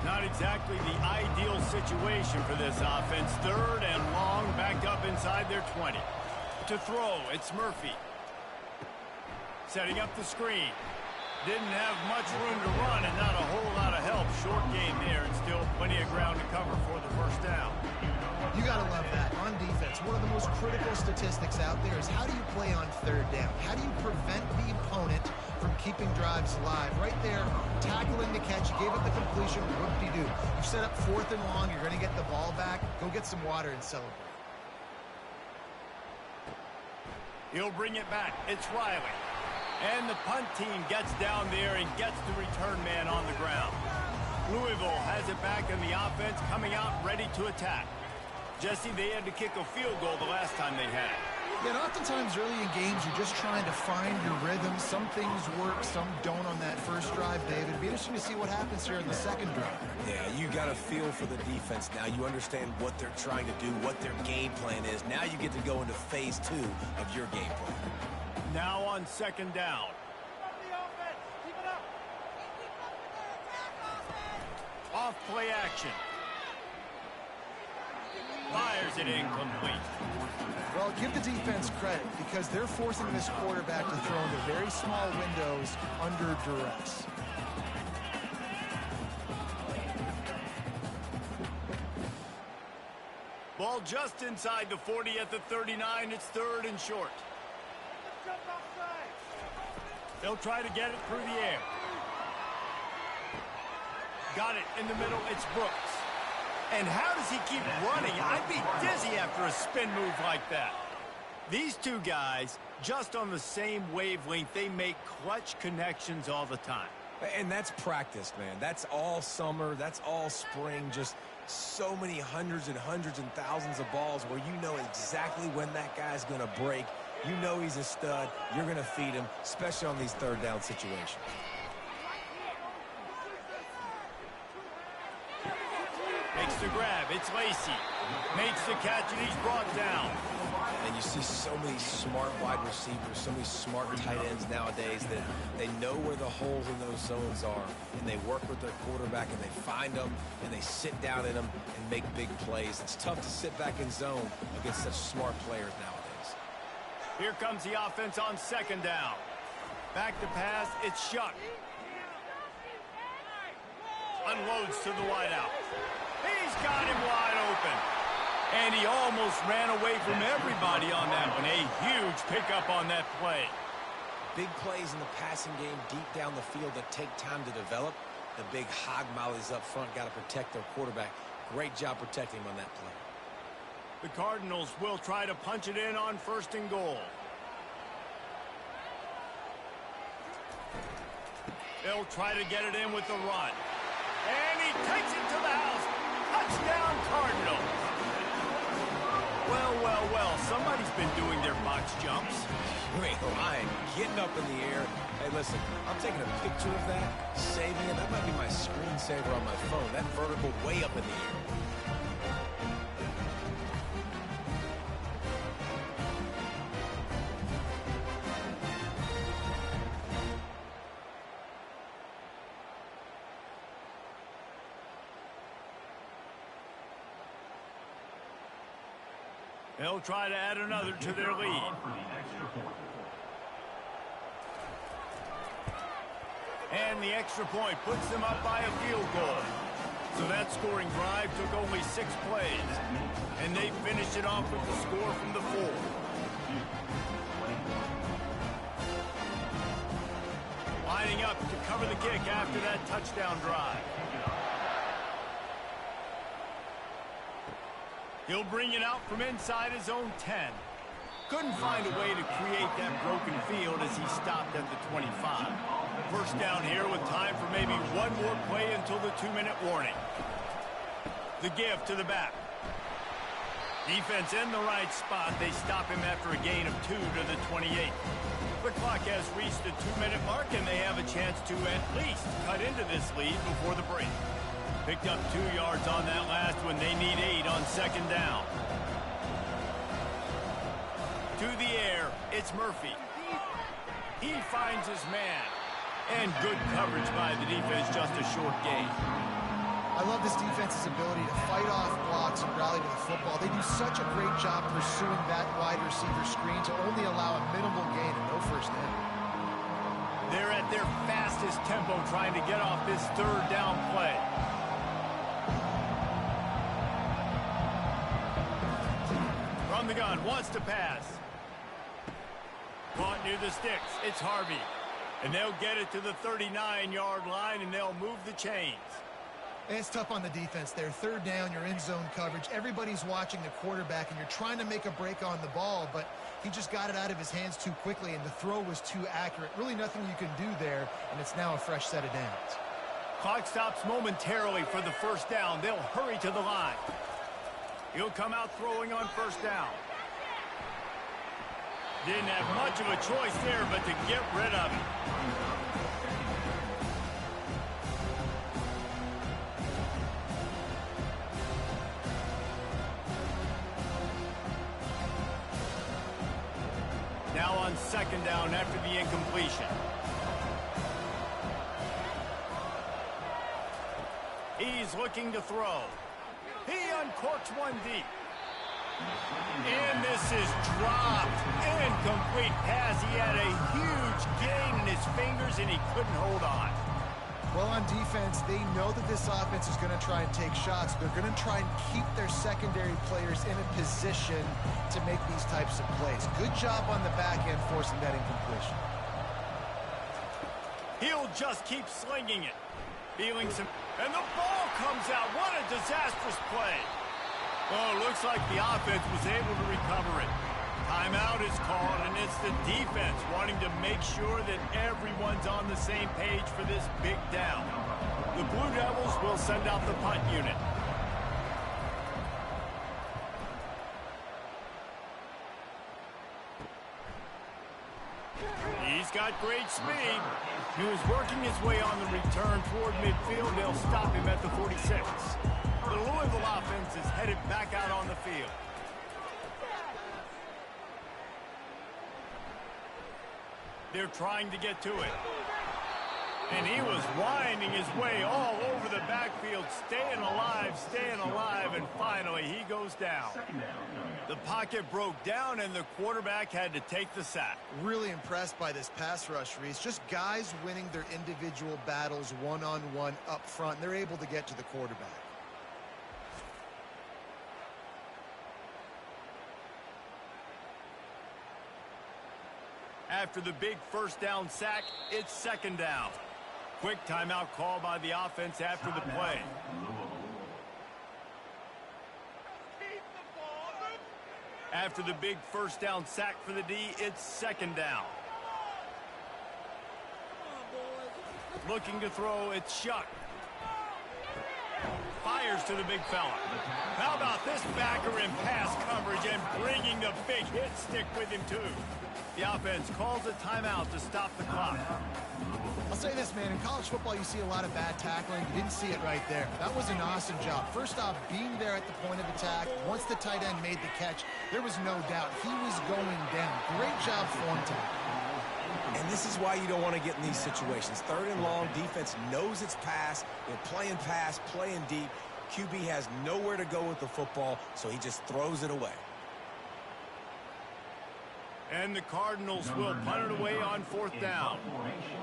Not exactly the ideal situation for this offense. Third and long, backed up inside their 20. To throw, it's Murphy. Setting up the screen. Didn't have much room to run and not a whole lot of help. Short game there and still plenty of ground to cover for the first down. You got to love that. On defense, one of the most critical statistics out there is how do you play on third down? How do you prevent the opponent from keeping drives alive? Right there, tackling the catch. You gave it the completion. Whoop-de-doo. You set up fourth and long. You're going to get the ball back. Go get some water and celebrate. He'll bring it back. It's Riley. And the punt team gets down there and gets the return man on the ground. Louisville has it back in the offense, coming out ready to attack. Jesse, they had to kick a field goal the last time they had. Yeah, and oftentimes early in games, you're just trying to find your rhythm. Some things work, some don't on that first drive, David. It'd be interesting to see what happens here in the second drive. Yeah, you got a feel for the defense now. You understand what they're trying to do, what their game plan is. Now you get to go into phase 2 of your game plan. Now on second down. Off play action. Fires it incomplete. Well, give the defense credit because they're forcing this quarterback to throw into very small windows under duress. Ball just inside the 40 at the 39. It's third and short. They'll try to get it through the air. Got it in the middle. It's Brooks. And how does he keep running? I'd be dizzy after a spin move like that. These two guys, just on the same wavelength, they make clutch connections all the time. And that's practice, man. That's all summer. That's all spring. Just so many hundreds and thousands of balls where you know exactly when that guy's going to break. You know he's a stud. You're going to feed him, especially on these third down situations. Makes the grab. It's Lacey. Makes the catch, and he's brought down. And you see so many smart wide receivers, so many smart tight ends nowadays that they know where the holes in those zones are, and they work with their quarterback, and they find them, and they sit down in them and make big plays. It's tough to sit back in zone against such smart players nowadays. Here comes the offense on second down. Back to pass, it's Shuck. Unloads to the wideout. He's got him wide open. And he almost ran away from everybody on that one. A huge pickup on that play. Big plays in the passing game deep down the field that take time to develop. The big hog mollies up front got to protect their quarterback. Great job protecting him on that play. The Cardinals will try to punch it in on first and goal. They'll try to get it in with the run. And he takes it to the house. Touchdown, Cardinals. Well, well, well, somebody's been doing their box jumps. Wait, Ryan, getting up in the air. Hey, listen, I'm taking a picture of that, saving it. That might be my screensaver on my phone. That vertical way up in the air. They'll try to add another to their lead. And the extra point puts them up by a field goal. So that scoring drive took only 6 plays. And they finished it off with the score from the 4. Lining up to cover the kick after that touchdown drive. He'll bring it out from inside his own 10. Couldn't find a way to create that broken field as he stopped at the 25. First down here with time for maybe one more play until the 2-minute warning. The give to the back. Defense in the right spot. They stop him after a gain of 2 to the 28. The clock has reached the 2-minute mark, and they have a chance to at least cut into this lead before the break. Picked up 2 yards on that last one. They need 8 on second down. To the air, it's Murphy. He finds his man. And good coverage by the defense, just a short gain. I love this defense's ability to fight off blocks and rally to the football. They do such a great job pursuing that wide receiver screen to only allow a minimal gain and no first down. They're at their fastest tempo trying to get off this third down play. From the gun, wants to pass. Caught near the sticks. It's Harvey. And they'll get it to the 39-yard line, and they'll move the chains. And it's tough on the defense there. Third down, you're in zone coverage. Everybody's watching the quarterback, and you're trying to make a break on the ball, but he just got it out of his hands too quickly, and the throw was too accurate. Really nothing you can do there, and it's now a fresh set of downs. Clock stops momentarily for the first down. They'll hurry to the line. He'll come out throwing on first down. Didn't have much of a choice there, but to get rid of it. Now on second down after the incompletion. He's looking to throw. He uncorks one deep. And this is dropped. Incomplete pass. He had a huge gain in his fingers, and he couldn't hold on. Well, on defense, they know that this offense is going to try and take shots. They're going to try and keep their secondary players in a position to make these types of plays. Good job on the back end forcing that incompletion. He'll just keep slinging it. Feeling some... And the ball comes out. What a disastrous play. Well, it looks like the offense was able to recover it. Timeout is called, and it's the defense wanting to make sure that everyone's on the same page for this big down. The Blue Devils will send out the punt unit. He's got great speed. He was working his way on the return toward midfield. They'll stop him at the 46. The Louisville offense is headed back out on the field. They're trying to get to it. And he was winding his way all over the backfield, staying alive, and finally he goes down. The pocket broke down, and the quarterback had to take the sack. Really impressed by this pass rush, Reese. Just guys winning their individual battles one-on-one up front, and they're able to get to the quarterback. After the big first down sack, it's second down. Quick timeout call by the offense after the play. After the big first down sack for the D, it's second down. Looking to throw, it's Shuck. Fires to the big fella. How about this backer in pass coverage and bringing the big hit stick with him too? The offense calls a timeout to stop the clock. I'll say this, man. In college football, you see a lot of bad tackling. You didn't see it right there. That was an awesome job. First off, being there at the point of attack. Once the tight end made the catch, there was no doubt he was going down. Great job form tackle. And this is why you don't want to get in these situations. Third and long, defense knows it's pass. They're playing pass, playing deep. QB has nowhere to go with the football, so he just throws it away. And the Cardinals will punt it away on 4th down.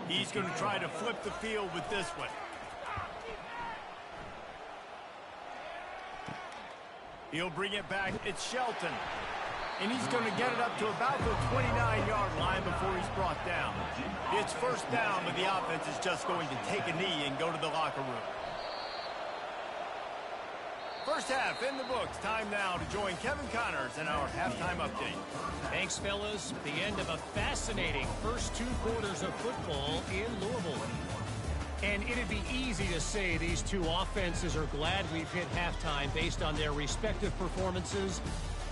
He's going to try to flip the field with this one. He'll bring it back. It's Shelton. And he's going to get it up to about the 29-yard line before he's brought down. It's 1st down, but the offense is just going to take a knee and go to the locker room. First half in the books. Time now to join Kevin Connors in our halftime update. Thanks, fellas. The end of a fascinating first 2 quarters of football in Louisville. And it'd be easy to say these two offenses are glad we've hit halftime based on their respective performances.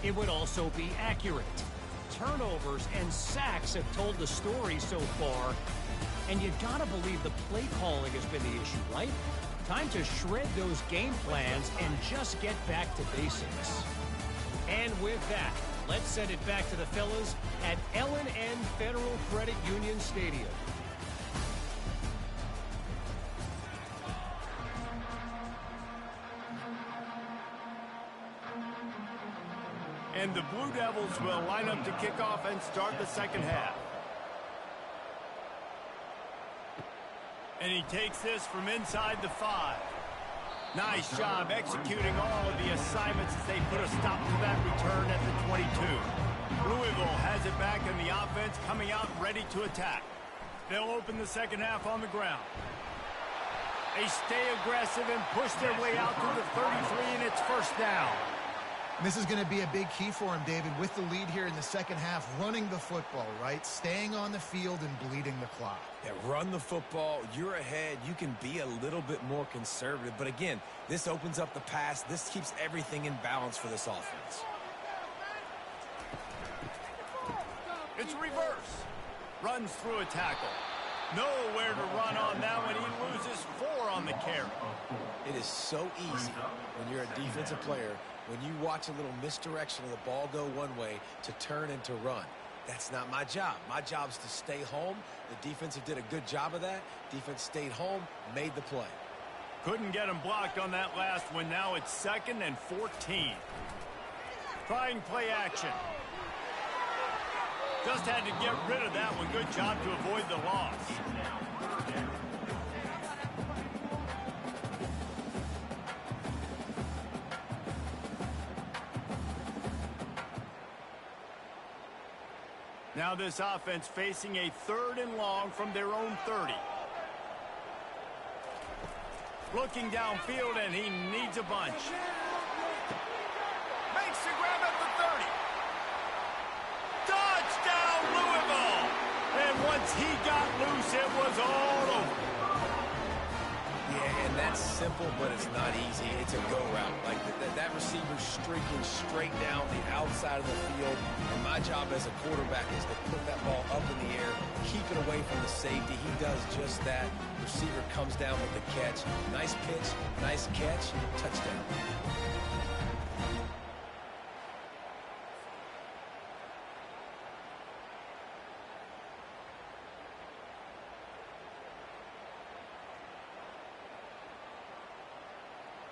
It would also be accurate. Turnovers and sacks have told the story so far. And you gotta believe the play calling has been the issue, right? Time to shred those game plans and just get back to basics. And with that, let's send it back to the fellas at L&N Federal Credit Union Stadium. And the Blue Devils will line up to kick off and start the second half. And he takes this from inside the 5. Nice job executing all of the assignments as they put a stop to that return at the 22. Louisville has it back in the offense, coming out ready to attack. They'll open the second half on the ground. They stay aggressive and push their way out to the 33, and it's 1st down. This is going to be a big key for him, David, with the lead here in the second half, running the football, right? Staying on the field and bleeding the clock. Yeah, run the football. You're ahead. You can be a little bit more conservative. But again, this opens up the pass. This keeps everything in balance for this offense. It's reverse. Runs through a tackle. Nowhere to run on that one. He loses 4 on the carry. It is so easy when you're a defensive player, when you watch a little misdirection of the ball go one way, to turn and to run. That's not my job. My job is to stay home. The defensive did a good job of that. Defense stayed home, made the play. Couldn't get him blocked on that last one. Now it's 2nd and 14. Trying play action. Just had to get rid of that one. Good job to avoid the loss. Now this offense facing a 3rd and long from their own 30. Looking downfield, and he needs a bunch. Makes the grab at the 30. Touchdown, Louisville! And once he got loose, it was all over. Yeah, and that's simple, but it's not easy. It's a go route. Like that receiver's streaking straight down the outside of the field. And my job as a quarterback is to put that ball up in the air, keep it away from the safety. He does just that. Receiver comes down with the catch. Nice pitch, nice catch, touchdown.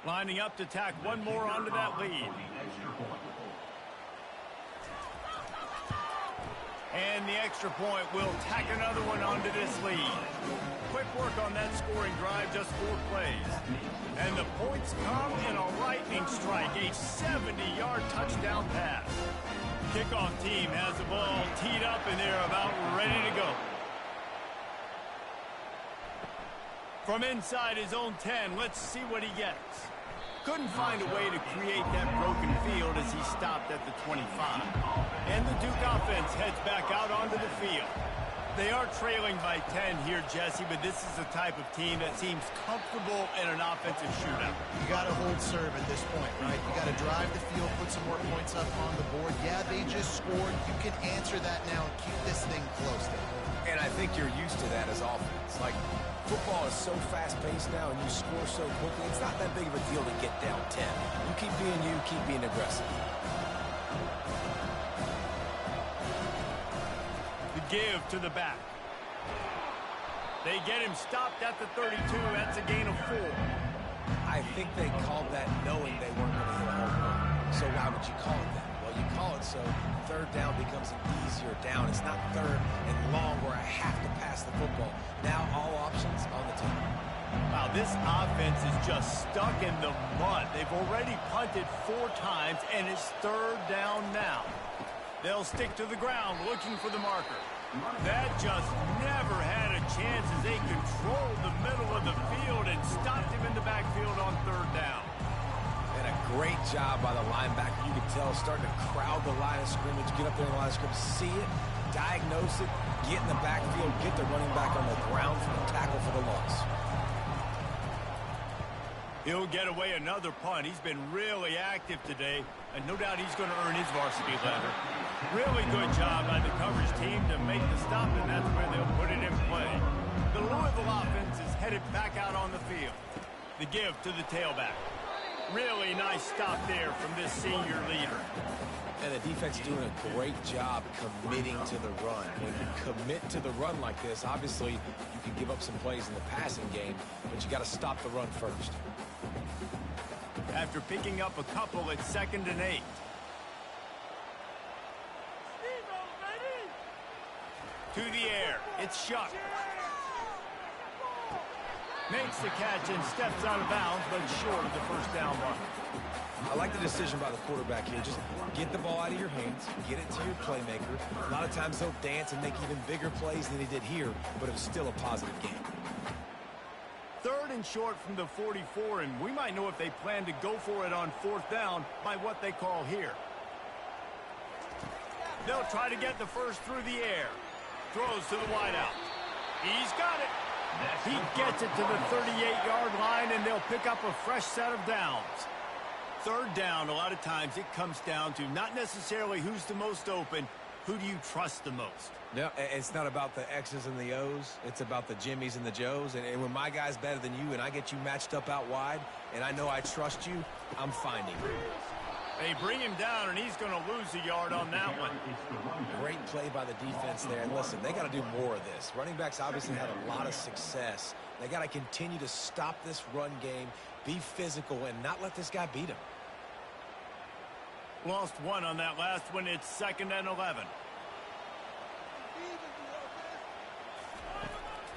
Lining up to tack one more onto that lead. And the extra point will tack another one onto this lead. Quick work on that scoring drive, just 4 plays. And the points come in a lightning strike, a 70-yard touchdown pass. Kickoff team has the ball teed up, and they're about ready to go. From inside his own 10, let's see what he gets. Couldn't find a way to create that broken field as he stopped at the 25. And the Duke offense heads back out onto the field. They are trailing by 10 here, Jesse, but this is the type of team that seems comfortable in an offensive shootout. You got to hold serve at this point, right? You got to drive the field, put some more points up on the board. Yeah, they just scored. You can answer that now and keep this thing close to them. And I think you're used to that as offense. Like, football is so fast-paced now, and you score so quickly, it's not that big of a deal to get down 10. You keep being aggressive. The give to the back. They get him stopped at the 32. That's a gain of 4. I think they called that knowing they weren't going to hit a home run. So why would you call it that? Well, you call it so third down becomes an easier down. It's not third and long where I have to pass the football. Now all options on the table. Wow, this offense is just stuck in the mud. They've already punted 4 times, and it's third down now. They'll stick to the ground looking for the marker. That just never had a chance as they controlled the middle of the field and stopped him in the backfield on third down. And a great job by the linebacker. You can tell starting to crowd the line of scrimmage, get up there in the line of scrimmage, see it, diagnose it, get in the backfield, get the running back on the ground for the tackle for the loss. He'll get away another punt. He's been really active today, and no doubt he's going to earn his varsity letter. Really good job by the coverage team to make the stop, and that's where they'll put it in play. The Louisville offense is headed back out on the field. The give to the tailback. Really nice stop there from this senior leader. And the defense doing a great job committing to the run. When you commit to the run like this, obviously you can give up some plays in the passing game, but you got to stop the run first. After picking up a couple, it's 2nd and 8. To the air, it's Shuck. Makes the catch and steps out of bounds, but short of the first down mark. I like the decision by the quarterback here. Just get the ball out of your hands, get it to your playmaker. A lot of times they'll dance and make even bigger plays than he did here, but it was still a positive game. 3rd and short from the 44, and we might know if they plan to go for it on 4th down by what they call here. They'll try to get the first through the air. Throws to the wideout. He's got it. He gets it to the 38-yard line, and they'll pick up a fresh set of downs. 3rd down, a lot of times it comes down to not necessarily who's the most open, who do you trust the most? No, it's not about the X's and the O's. It's about the Jimmies and the Joes. And when my guy's better than you and I get you matched up out wide and I know I trust you, I'm finding you. They bring him down, and he's going to lose a yard on that one. Great play by the defense there. And listen, they got to do more of this. Running backs obviously had a lot of success. They got to continue to stop this run game, be physical, and not let this guy beat him. Lost 1 on that last one. It's 2nd and 11.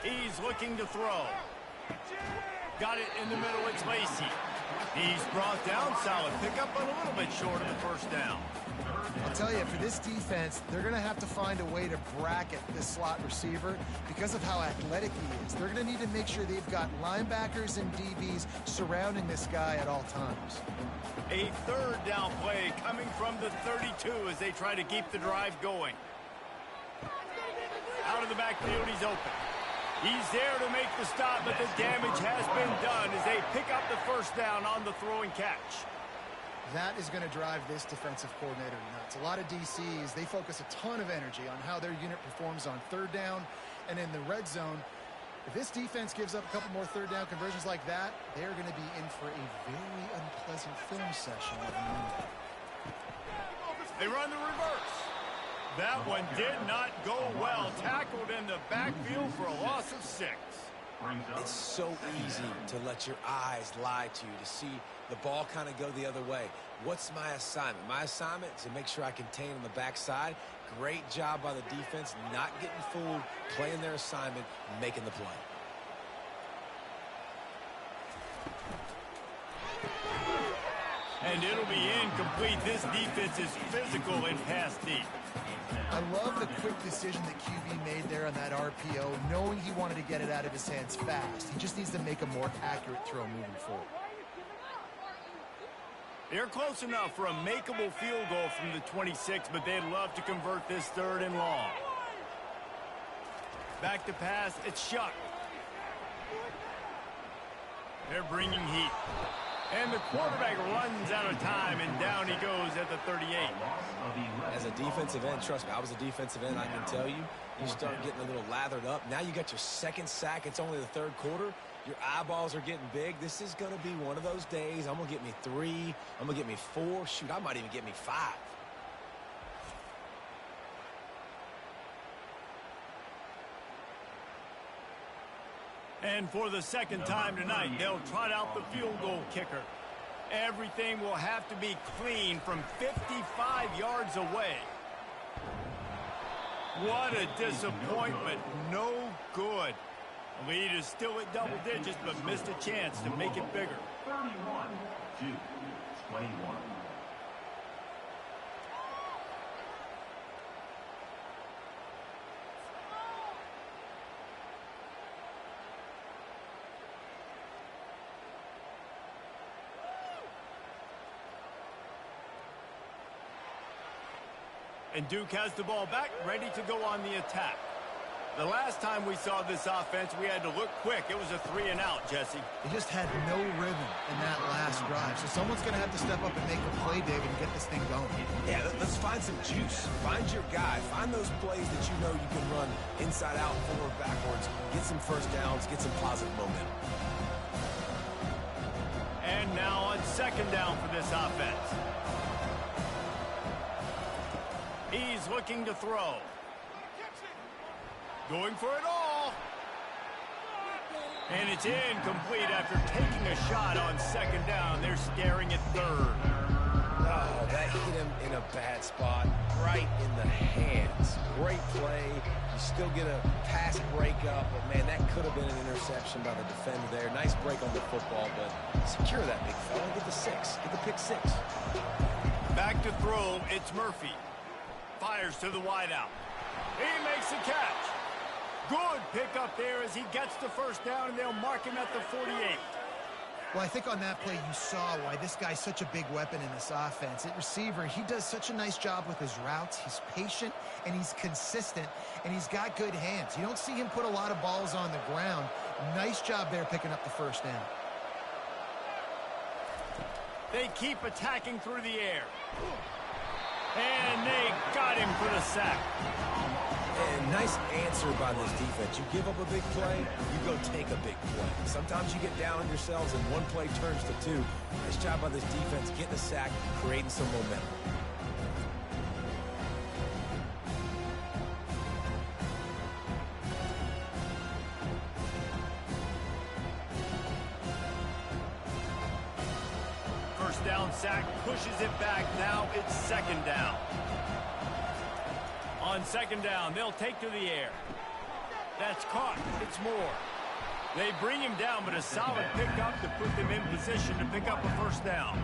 He's looking to throw. Got it in the middle. It's Lacey. He's brought down. Solid pickup, but a little bit short of the first down. I'll tell you, for this defense, they're going to have to find a way to bracket this slot receiver because of how athletic he is. They're going to need to make sure they've got linebackers and DBs surrounding this guy at all times. A 3rd down play coming from the 32 as they try to keep the drive going. Out of the backfield, he's open. He's there to make the stop, but the damage has been done as they pick up the first down on the throw and catch. That is going to drive this defensive coordinator nuts. A lot of DCs, they focus a ton of energy on how their unit performs on 3rd down and in the red zone. If this defense gives up a couple more 3rd down conversions like that, they're going to be in for a very unpleasant film session. They run the reverse. That one did not go well. Tackled in the backfield for a loss of 6. It's so easy to let your eyes lie to you, to see the ball kind of go the other way. What's my assignment? My assignment is to make sure I contain on the backside. Great job by the defense, not getting fooled, playing their assignment, making the play. And it'll be incomplete. This defense is physical and pass deep. I love the quick decision that QB made there on that RPO, knowing he wanted to get it out of his hands fast. He just needs to make a more accurate throw moving forward. They're close enough for a makeable field goal from the 26, but they'd love to convert this 3rd and long. Back to pass, it's Shuck. They're bringing heat. And the quarterback runs out of time, and down he goes at the 38. As a defensive end, trust me, I was a defensive end, I can tell you, you start getting a little lathered up. Now you got your 2nd sack. It's only the 3rd quarter. Your eyeballs are getting big. This is going to be one of those days. I'm going to get me 3. I'm going to get me 4. Shoot, I might even get me 5. And for the 2nd time tonight, they'll trot out the field goal kicker. Everything will have to be clean from 55 yards away. What a disappointment. No good. The lead is still at double digits, but missed a chance to make it bigger. 31-21. And Duke has the ball back, ready to go on the attack. The last time we saw this offense, we had to look quick. It was a 3-and-out, Jesse. They just had no rhythm in that last drive. So someone's going to have to step up and make a play, David, and get this thing going. Yeah, let's find some juice. Find your guy. Find those plays that you know you can run inside out, forward, backwards. Get some first downs. Get some positive momentum. And now on second down for this offense. He's looking to throw. Going for it all. And it's incomplete after taking a shot on second down. They're staring at third. Oh, that hit him in a bad spot, right in the hands. Great play. You still get a pass breakup, but, man, that could have been an interception by the defender there. Nice break on the football, but secure that big fella. Get the 6. Get the pick 6. Back to throw. It's Murphy. Fires to the wideout. He makes the catch. Good pickup there as he gets the first down, and they'll mark him at the 48. Well, I think on that play you saw why this guy's such a big weapon in this offense. At receiver, he does such a nice job with his routes. He's patient, and he's consistent, and he's got good hands. You don't see him put a lot of balls on the ground. Nice job there picking up the first down. They keep attacking through the air. And they got him for the sack. And nice answer by this defense. You give up a big play, you go take a big play. Sometimes you get down on yourselves and one play turns to 2. Nice job by this defense getting a sack, creating some momentum. First down sack, pushes it back. Now it's second down. On second down, they'll take to the air. That's caught. It's Moore. They bring him down, but a solid pickup to put them in position to pick up a first down.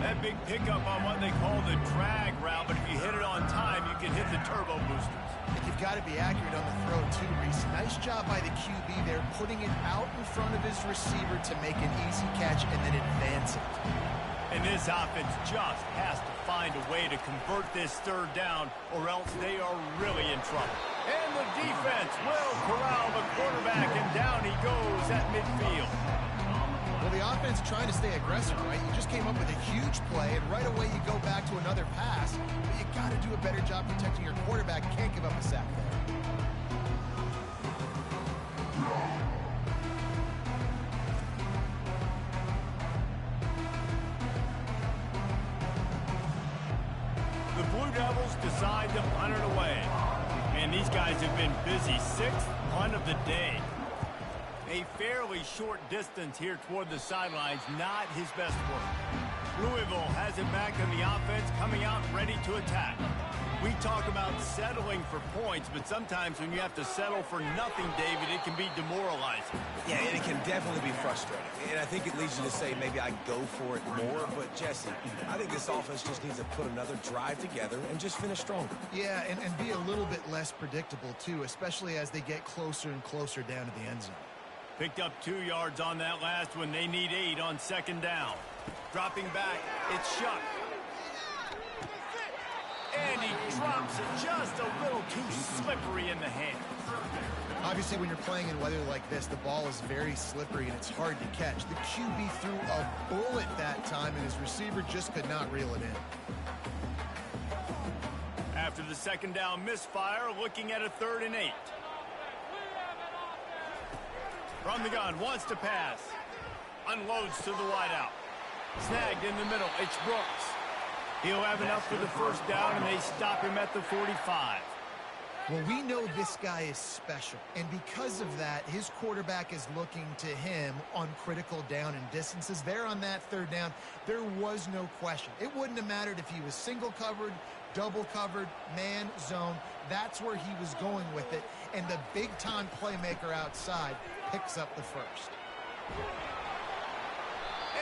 That big pickup on what they call the drag route, but if you hit it on time, you can hit the turbo boosters. And you've got to be accurate on the throw, too, Reese. Nice job by the QB there, putting it out in front of his receiver to make an easy catch and then advance it. And this offense just has to find a way to convert this third down, or else they are really in trouble. And the defense will corral the quarterback, and down he goes at midfield. Well, the offense trying to stay aggressive, right? You just came up with a huge play, and right away you go back to another pass. But you got to do a better job protecting your quarterback. Can't give up a sack there. The Blue Devils decide to punt it away. And these guys have been busy. 6th punt of the day. A fairly short distance here toward the sidelines, not his best work. Louisville has it back in the offense, coming out ready to attack. We talk about settling for points, but sometimes when you have to settle for nothing, David, it can be demoralizing. Yeah, and it can definitely be frustrating. And I think it leads you to say maybe I go for it more. But, Jesse, I think this offense just needs to put another drive together and just finish stronger. Yeah, and be a little bit less predictable, too, especially as they get closer and closer down to the end zone. Picked up 2 yards on that last one. They need 8 on second down. Dropping back, it's Shuck. And he drops it just a little too slippery in the hand. Obviously, when you're playing in weather like this, the ball is very slippery and it's hard to catch. The QB threw a bullet that time, and his receiver just could not reel it in. After the second down misfire, looking at a 3rd and 8. From the gun, wants to pass. Unloads to the wideout. Snagged in the middle, it's Brooks. He'll have enough for the first down, and they stop him at the 45. Well, we know this guy is special, and because of that, his quarterback is looking to him on critical down and distances. There on that 3rd down, there was no question. It wouldn't have mattered if he was single covered, double covered, man, zone. That's where he was going with it. And the big-time playmaker outside picks up the first.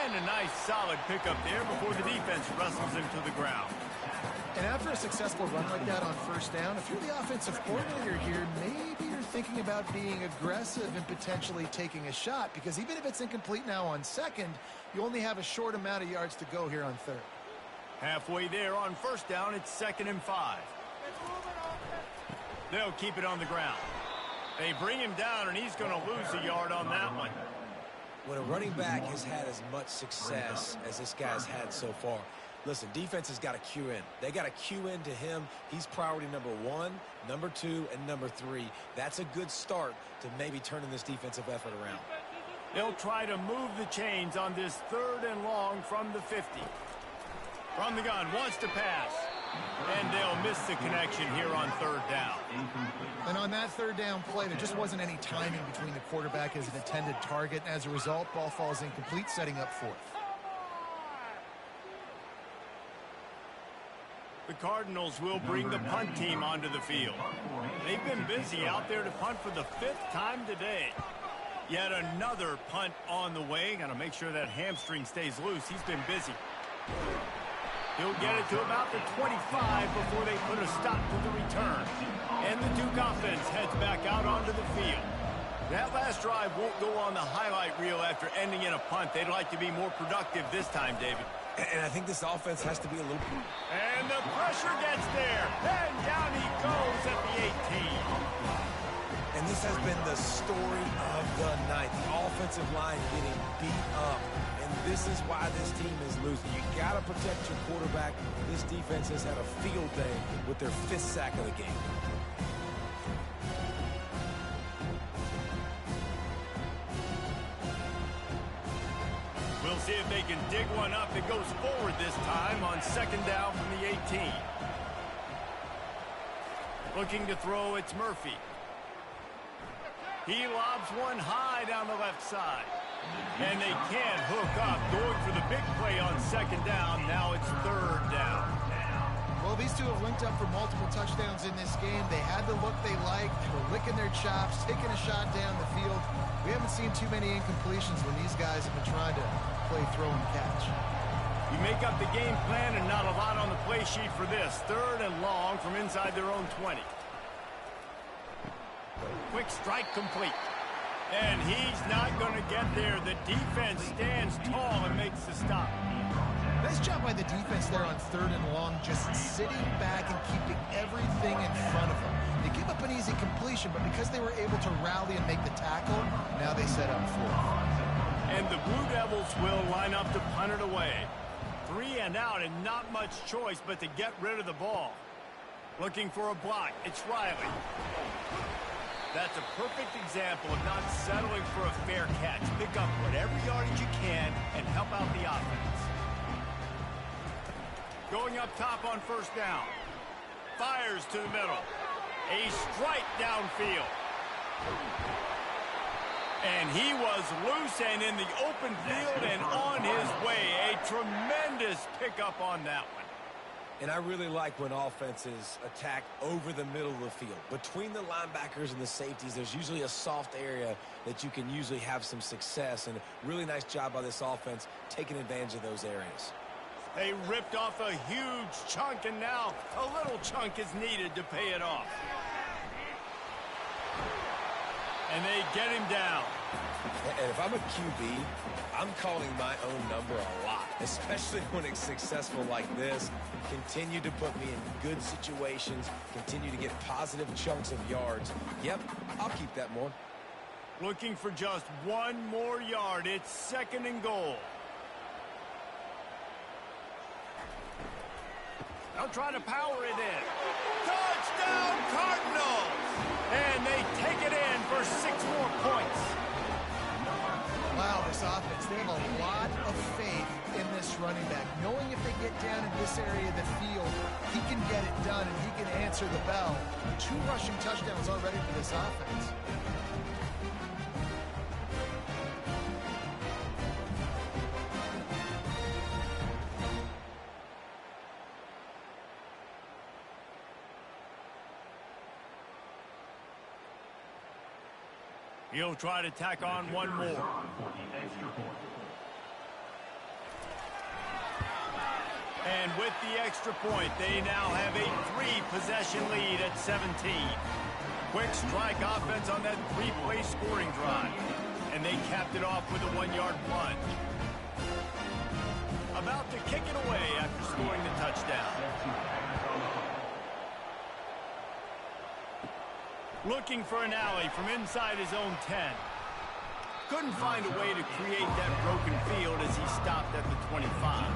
And a nice solid pickup there before the defense wrestles him to the ground. And after a successful run like that on first down, if you're the offensive coordinator here, maybe you're thinking about being aggressive and potentially taking a shot, because even if it's incomplete now on second, you only have a short amount of yards to go here on third. Halfway there on first down, it's 2nd and 5. They'll keep it on the ground. They bring him down, and he's going to lose a yard on that one. When a running back has had as much success as this guy's had so far, listen, defense has got to cue in. They got to cue in to him. He's priority number 1, number 2, and number 3. That's a good start to maybe turning this defensive effort around. They'll try to move the chains on this 3rd and long from the 50. From the gun, wants to pass. And they'll miss the connection here on 3rd down. And on that 3rd down play, there just wasn't any timing between the quarterback as an intended target. And as a result, ball falls incomplete, setting up 4th. The Cardinals will bring the punt team onto the field. They've been busy out there to punt for the 5th time today. Yet another punt on the way. Got to make sure that hamstring stays loose. He's been busy. He'll get it to about the 25 before they put a stop to the return. And the Duke offense heads back out onto the field. That last drive won't go on the highlight reel after ending in a punt. They'd like to be more productive this time, David. And I think this offense has to be a little... And the pressure gets there. And down he goes at the 18. And this has been the story of the night. The offensive line getting beat up. And this is why this team is losing. You got to protect your quarterback. This defense has had a field day with their 5th sack of the game. We'll see if they can dig one up. It goes forward this time on 2nd down from the 18. Looking to throw, it's Murphy. He lobs one high down the left side. And they can't hook up. Going for the big play on 2nd down. Now it's 3rd down. Well, these two have linked up for multiple touchdowns in this game. They had the look they liked. They were licking their chops, taking a shot down the field. We haven't seen too many incompletions when these guys have been trying to play throw and catch. You make up the game plan and not a lot on the play sheet for this. 3rd and long from inside their own 20. Quick strike complete. And he's not going to get there. The defense stands tall and makes the stop. Nice job by the defense there on 3rd and long, just sitting back and keeping everything in front of them. They give up an easy completion, but because they were able to rally and make the tackle, now they set up 4th. And the Blue Devils will line up to punt it away. 3 and out and not much choice but to get rid of the ball. Looking for a block. It's Riley. That's a perfect example of not settling for a fair catch. Pick up whatever yardage you can and help out the offense. Going up top on 1st down. Fires to the middle. A strike downfield. And he was loose and in the open field and on his way. A tremendous pickup on that one. And I really like when offenses attack over the middle of the field. Between the linebackers and the safeties, there's usually a soft area that you can usually have some success. And a really nice job by this offense taking advantage of those areas. They ripped off a huge chunk, and now a little chunk is needed to pay it off. And they get him down. And if I'm a QB, I'm calling my own number a lot, especially when it's successful like this. Continue to put me in good situations, continue to get positive chunks of yards. Yep, I'll keep that more. Looking for just one more yard. It's 2nd and goal. They'll try to power it in. Touchdown, Cardinals! And they take it in for 6 more points. Wow, this offense, they have a lot of faith in this running back. Knowing if they get down in this area of the field, he can get it done and he can answer the bell. 2 rushing touchdowns already for this offense. He'll try to tack on one more. And with the extra point, they now have a 3-possession lead at 17. Quick strike offense on that 3-play scoring drive. And they capped it off with a 1-yard plunge. About to kick it away after scoring the touchdown. Looking for an alley from inside his own 10. Couldn't find a way to create that broken field as he stopped at the 25.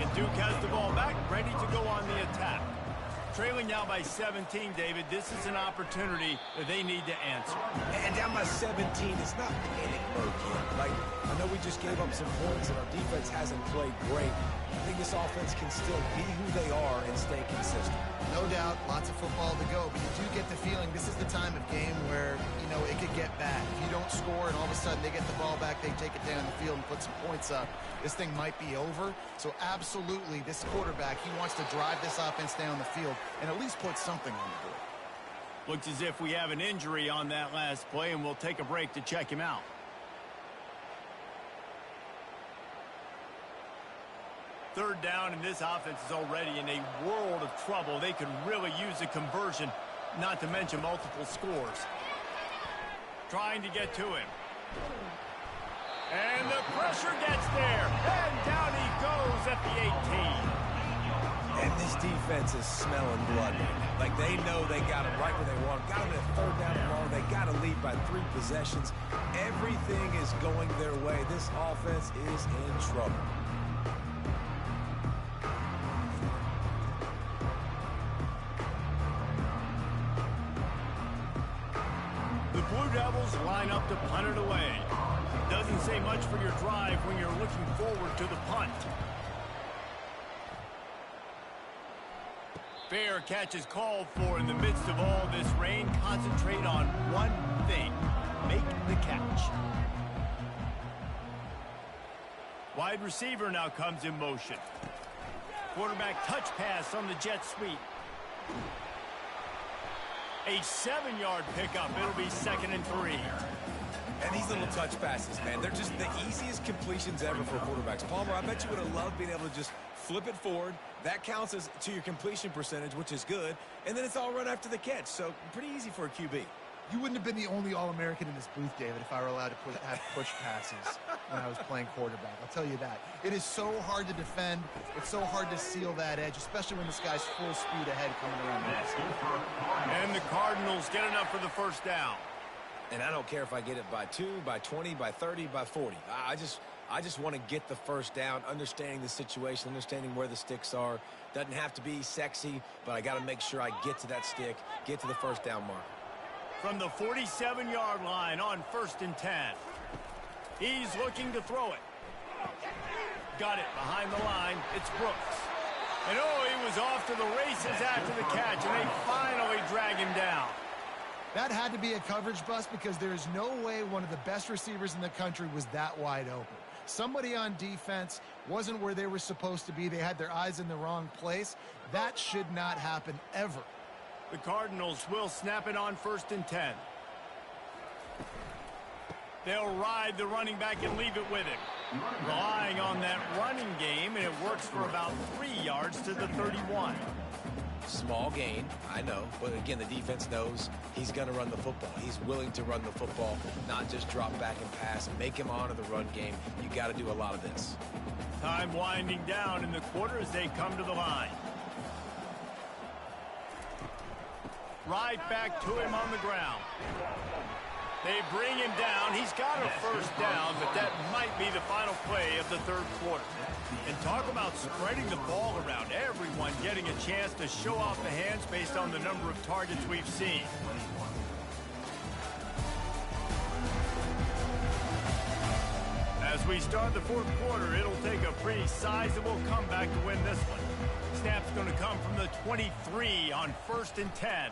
And Duke has the ball back, ready to go on the attack. Trailing now by 17, David. This is an opportunity that they need to answer. And down by 17, it's not panic mode yet. Like, I know we just gave up some points and our defense hasn't played great. I think this offense can still be who they are and stay consistent. No doubt, lots of football to go, but you do get the feeling this is the time of game where, you know, it could get bad. If you don't score and all of a sudden they get the ball back, they take it down the field and put some points up, this thing might be over. So absolutely, this quarterback, he wants to drive this offense down the field and at least put something on the board. Looks as if we have an injury on that last play, and we'll take a break to check him out. Third down, and this offense is already in a world of trouble. They could really use a conversion, not to mention multiple scores. Trying to get to him. And the pressure gets there. And down he goes at the 18. And this defense is smelling blood. Like, they know they got him right where they want him. Got him at third down and long. They got to lead by 3 possessions. Everything is going their way. This offense is in trouble. The Blue Devils line up to punt it away. Doesn't say much for your drive when you're looking forward to the punt. Fair catch is called for in the midst of all this rain. Concentrate on one thing. Make the catch. Wide receiver now comes in motion. Quarterback touch pass on the jet sweep. A 7-yard pickup. It'll be 2nd and 3. And these little touch passes, man, they're just the easiest completions ever for quarterbacks. Palmer, I bet you would have loved being able to just flip it forward. That counts as to your completion percentage, which is good. And then it's all run after the catch. So pretty easy for a QB. You wouldn't have been the only All-American in this booth, David, if I were allowed to have push passes when I was playing quarterback. I'll tell you that. It is so hard to defend. It's so hard to seal that edge, especially when this guy's full speed ahead coming around the basket. And the Cardinals get enough for the first down. And I don't care if I get it by 2, by 20, by 30, by 40. I just want to get the first down, understanding the situation, understanding where the sticks are. Doesn't have to be sexy, but I got to make sure I get to that stick, get to the first down mark. From the 47-yard line on 1st and 10. He's looking to throw it. Got it behind the line. It's Brooks. And oh, he was off to the races after the catch, and they finally drag him down. That had to be a coverage bust because there is no way one of the best receivers in the country was that wide open. Somebody on defense wasn't where they were supposed to be. They had their eyes in the wrong place. That should not happen ever. The Cardinals will snap it on 1st and 10. They'll ride the running back and leave it with him. Relying on that running game, and it works for about 3 yards to the 31. Small gain, I know, but again, the defense knows he's going to run the football. He's willing to run the football, not just drop back and pass, make him honor the run game. You got to do a lot of this. Time winding down in the quarter as they come to the line. Right back to him on the ground. They bring him down. He's got a first down, but that might be the final play of the third quarter. And talk about spreading the ball around. Everyone getting a chance to show off the hands based on the number of targets we've seen. As we start the fourth quarter, it'll take a pretty sizable comeback to win this one. Snap's going to come from the 23 on 1st and 10.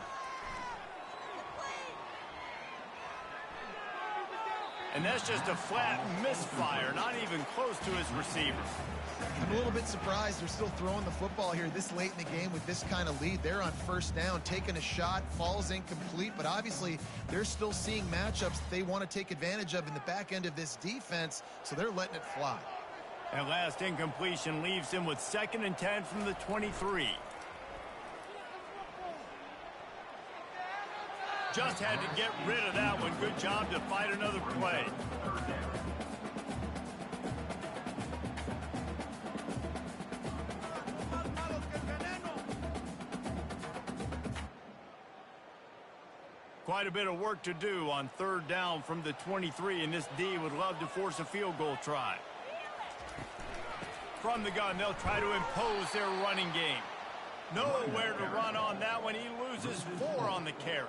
And that's just a flat misfire, not even close to his receiver. I'm a little bit surprised they're still throwing the football here this late in the game with this kind of lead. They're on first down, taking a shot, falls incomplete, but obviously they're still seeing matchups they want to take advantage of in the back end of this defense, so they're letting it fly. That last incompletion leaves him with 2nd and 10 from the 23. Just had to get rid of that one. Good job to fight another play. Quite a bit of work to do on 3rd down from the 23, and this D would love to force a field goal try. From the gun, they'll try to impose their running game. Nowhere to run on that one. He loses 4 on the carry.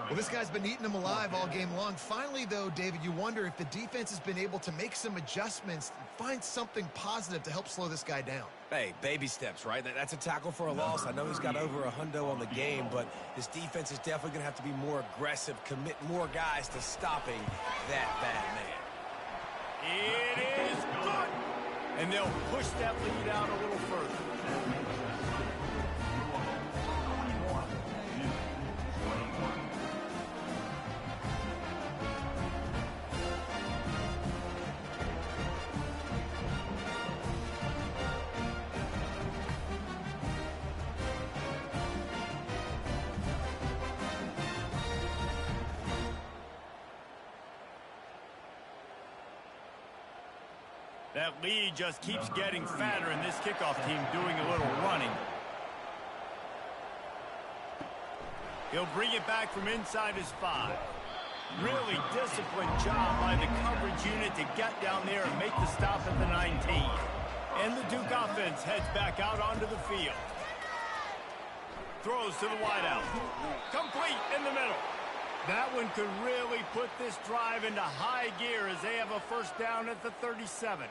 Well, this guy's been eating them alive all game long. Finally, though, David, you wonder if the defense has been able to make some adjustments, find something positive to help slow this guy down. Hey, baby steps, right? That's a tackle for a loss. I know he's got over $100 on the game, but this defense is definitely going to have to be more aggressive, commit more guys to stopping that bad man. It is good. And they'll push that lead out a little further. That lead just keeps getting fatter, and this kickoff team doing a little running. He'll bring it back from inside his 5. Really disciplined job by the coverage unit to get down there and make the stop at the 19. And the Duke offense heads back out onto the field. Throws to the wideout. Complete in the middle. That one could really put this drive into high gear as they have a first down at the 37.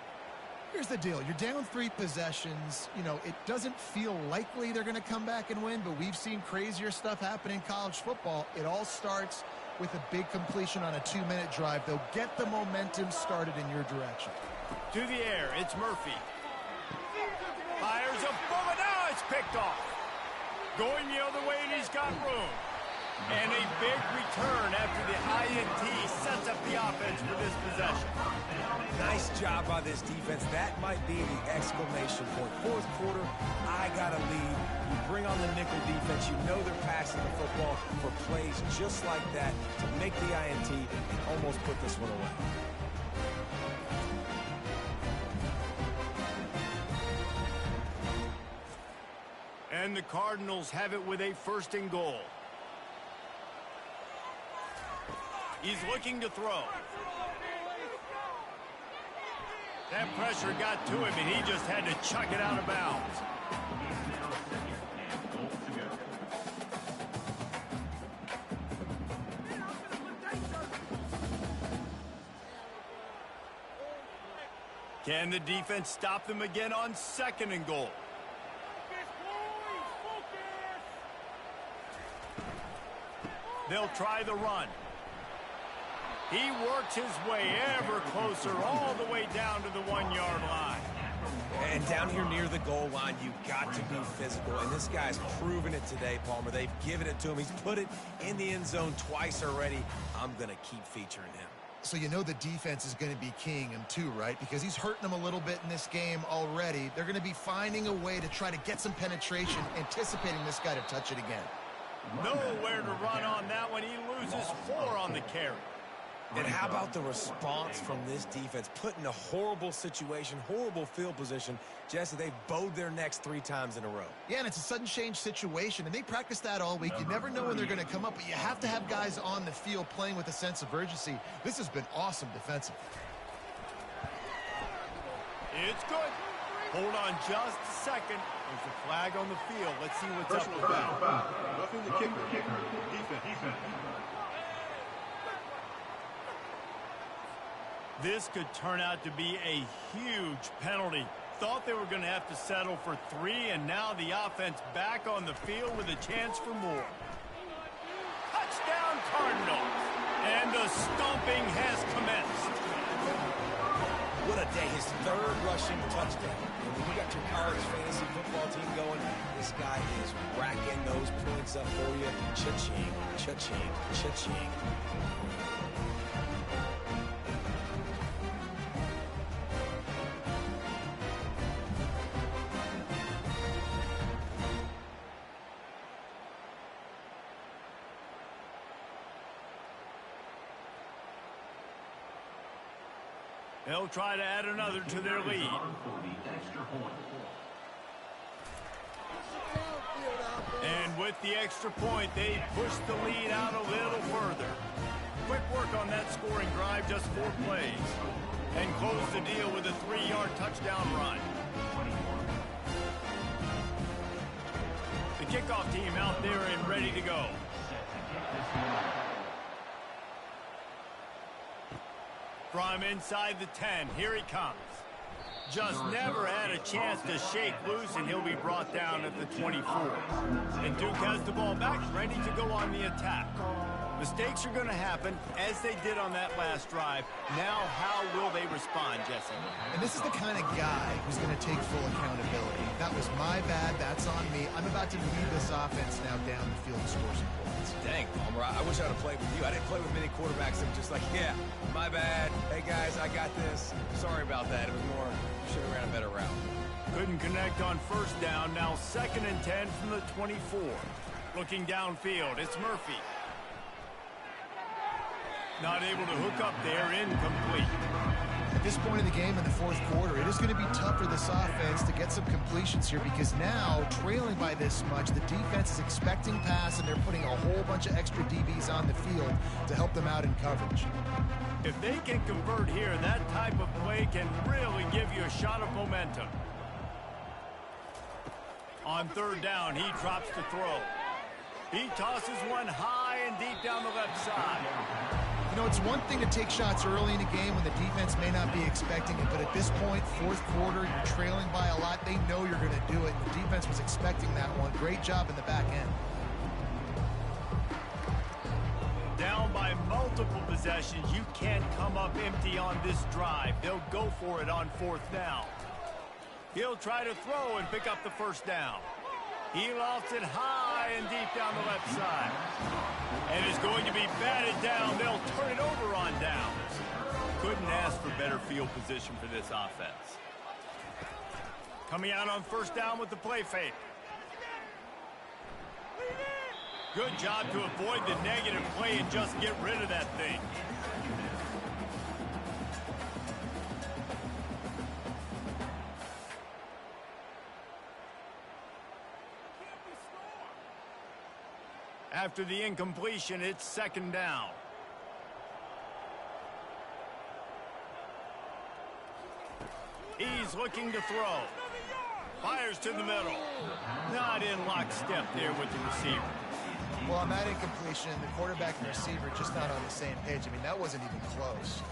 Here's the deal. You're down 3 possessions. You know, it doesn't feel likely they're going to come back and win, but we've seen crazier stuff happen in college football. It all starts with a big completion on a 2-minute drive. They'll get the momentum started in your direction. To the air, it's Murphy. Fires a bullet. Now it's picked off. Going the other way, and he's got room. And a big return after the INT sets up the offense for this possession. Nice job by this defense. That might be the exclamation point. 4th quarter, I got a lead. You bring on the nickel defense. You know they're passing the football for plays just like that to make the INT and almost put this one away. And the Cardinals have it with a 1st and goal. He's looking to throw. That pressure got to him, and he just had to chuck it out of bounds. Can the defense stop them again on 2nd and goal? They'll try the run. He works his way ever closer all the way down to the 1-yard line. And down here near the goal line, you've got to be physical. And this guy's proven it today, Palmer. They've given it to him. He's put it in the end zone twice already. I'm going to keep featuring him. So you know the defense is going to be keying him too, right? Because he's hurting them a little bit in this game already. They're going to be finding a way to try to get some penetration, anticipating this guy to touch it again. Nowhere to run on that one. He loses 4 on the carry. And how about the response from this defense? Put in a horrible situation, horrible field position. Jesse, they've bowed their necks 3 times in a row. Yeah, and it's a sudden change situation, and they practice that all week. You never know when they're going to come up, but you have to have guys on the field playing with a sense of urgency. This has been awesome defensively. It's good. Hold on just a second. There's a flag on the field. Let's see what's up with that. Roughing the kicker. Defense. This could turn out to be a huge penalty. Thought they were going to have to settle for 3, and now the offense back on the field with a chance for more. Touchdown, Cardinals. And the stomping has commenced. What a day. His third rushing touchdown. And when you got your college fantasy football team going, this guy is racking those points up for you. Cha-ching, cha-ching, cha-ching. They'll try to add another to their lead. And with the extra point, they push the lead out a little further. Quick work on that scoring drive, just 4 plays. And close the deal with a 3-yard touchdown run. The kickoff team out there and ready to go. From inside the 10, here he comes. Just never had a chance to shake loose, and he'll be brought down at the 24. And Duke has the ball back, ready to go on the attack. Mistakes are going to happen, as they did on that last drive. Now, how will they respond, Jesse? And this is the kind of guy who's going to take full accountability. That was my bad. That's on me. I'm about to lead this offense now down the field to score some points. Dang, Palmer, I wish I would have played with you. I didn't play with many quarterbacks that were just like, yeah, my bad. Hey, guys, I got this. Sorry about that. It was more, should have ran a better route. Couldn't connect on first down. Now 2nd and 10 from the 24. Looking downfield, it's Murphy. Not able to hook up there, incomplete. At this point in the game in the 4th quarter, it is going to be tough for this offense to get some completions here because now, trailing by this much, the defense is expecting pass and they're putting a whole bunch of extra DBs on the field to help them out in coverage. If they can convert here, that type of play can really give you a shot of momentum. On 3rd down, he drops to throw. He tosses one high and deep down the left side. You know, it's one thing to take shots early in a game when the defense may not be expecting it, but at this point, 4th quarter, you're trailing by a lot. They know you're going to do it, and the defense was expecting that one. Great job in the back end. Down by multiple possessions, you can't come up empty on this drive. They'll go for it on 4th down. He'll try to throw and pick up the 1st down. He lofts it high and deep down the left side. And is going to be batted down. They'll turn it over on downs. Couldn't ask for better field position for this offense. Coming out on 1st down with the play fake. Good job to avoid the negative play and just get rid of that thing. After the incompletion, it's 2nd down. He's looking to throw. Fires to the middle. Not in lockstep there with the receiver. Well, on that incompletion, the quarterback and receiver just not on the same page. I mean, that wasn't even close.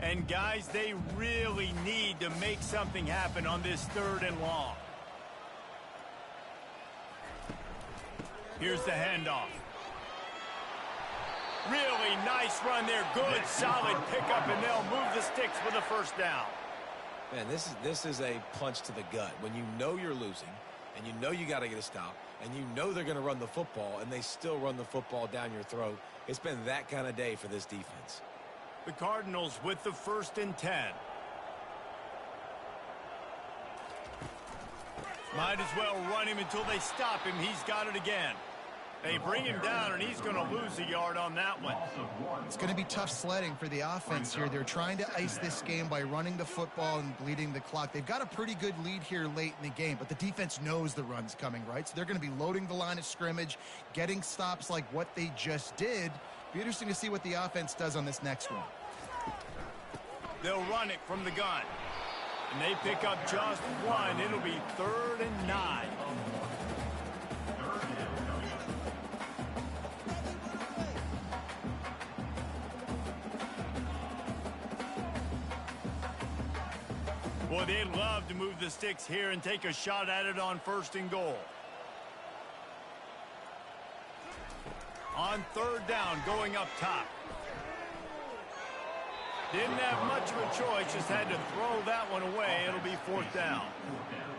And, guys, they really need to make something happen on this 3rd and long. Here's the handoff. Really nice run there. Good, solid pickup, and they'll move the sticks with a 1st down. Man, this is a punch to the gut. When you know you're losing, and you know you got to get a stop, and you know they're going to run the football, and they still run the football down your throat. It's been that kind of day for this defense. The Cardinals with the 1st and 10. Might as well run him until they stop him. He's got it again. They bring him down, and he's going to lose a yard on that one. It's going to be tough sledding for the offense here. They're trying to ice this game by running the football and bleeding the clock. They've got a pretty good lead here late in the game, but the defense knows the run's coming, right? So they're going to be loading the line of scrimmage, getting stops like what they just did. Be interesting to see what the offense does on this next one. They'll run it from the gun. And they pick up just one. It'll be 3rd and 9. Boy, Boy, they love to move the sticks here and take a shot at it on 1st and goal. On 3rd down, going up top. Didn't have much of a choice, just had to throw that one away. It'll be 4th down.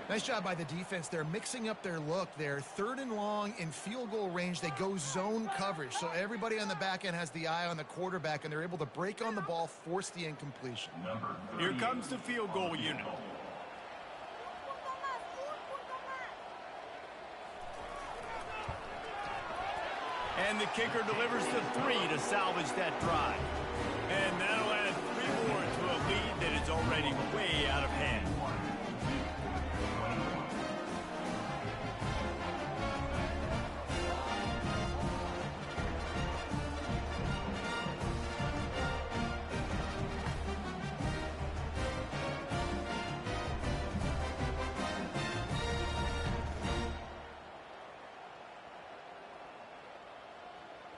Nice job by the defense. They're mixing up their look. They're 3rd and long in field goal range. They go zone coverage. So everybody on the back end has the eye on the quarterback, and they're able to break on the ball, force the incompletion. Here comes the field goal unit. And the kicker delivers the 3 to salvage that drive. And that'll add 3 more to a lead that is already way out of hand.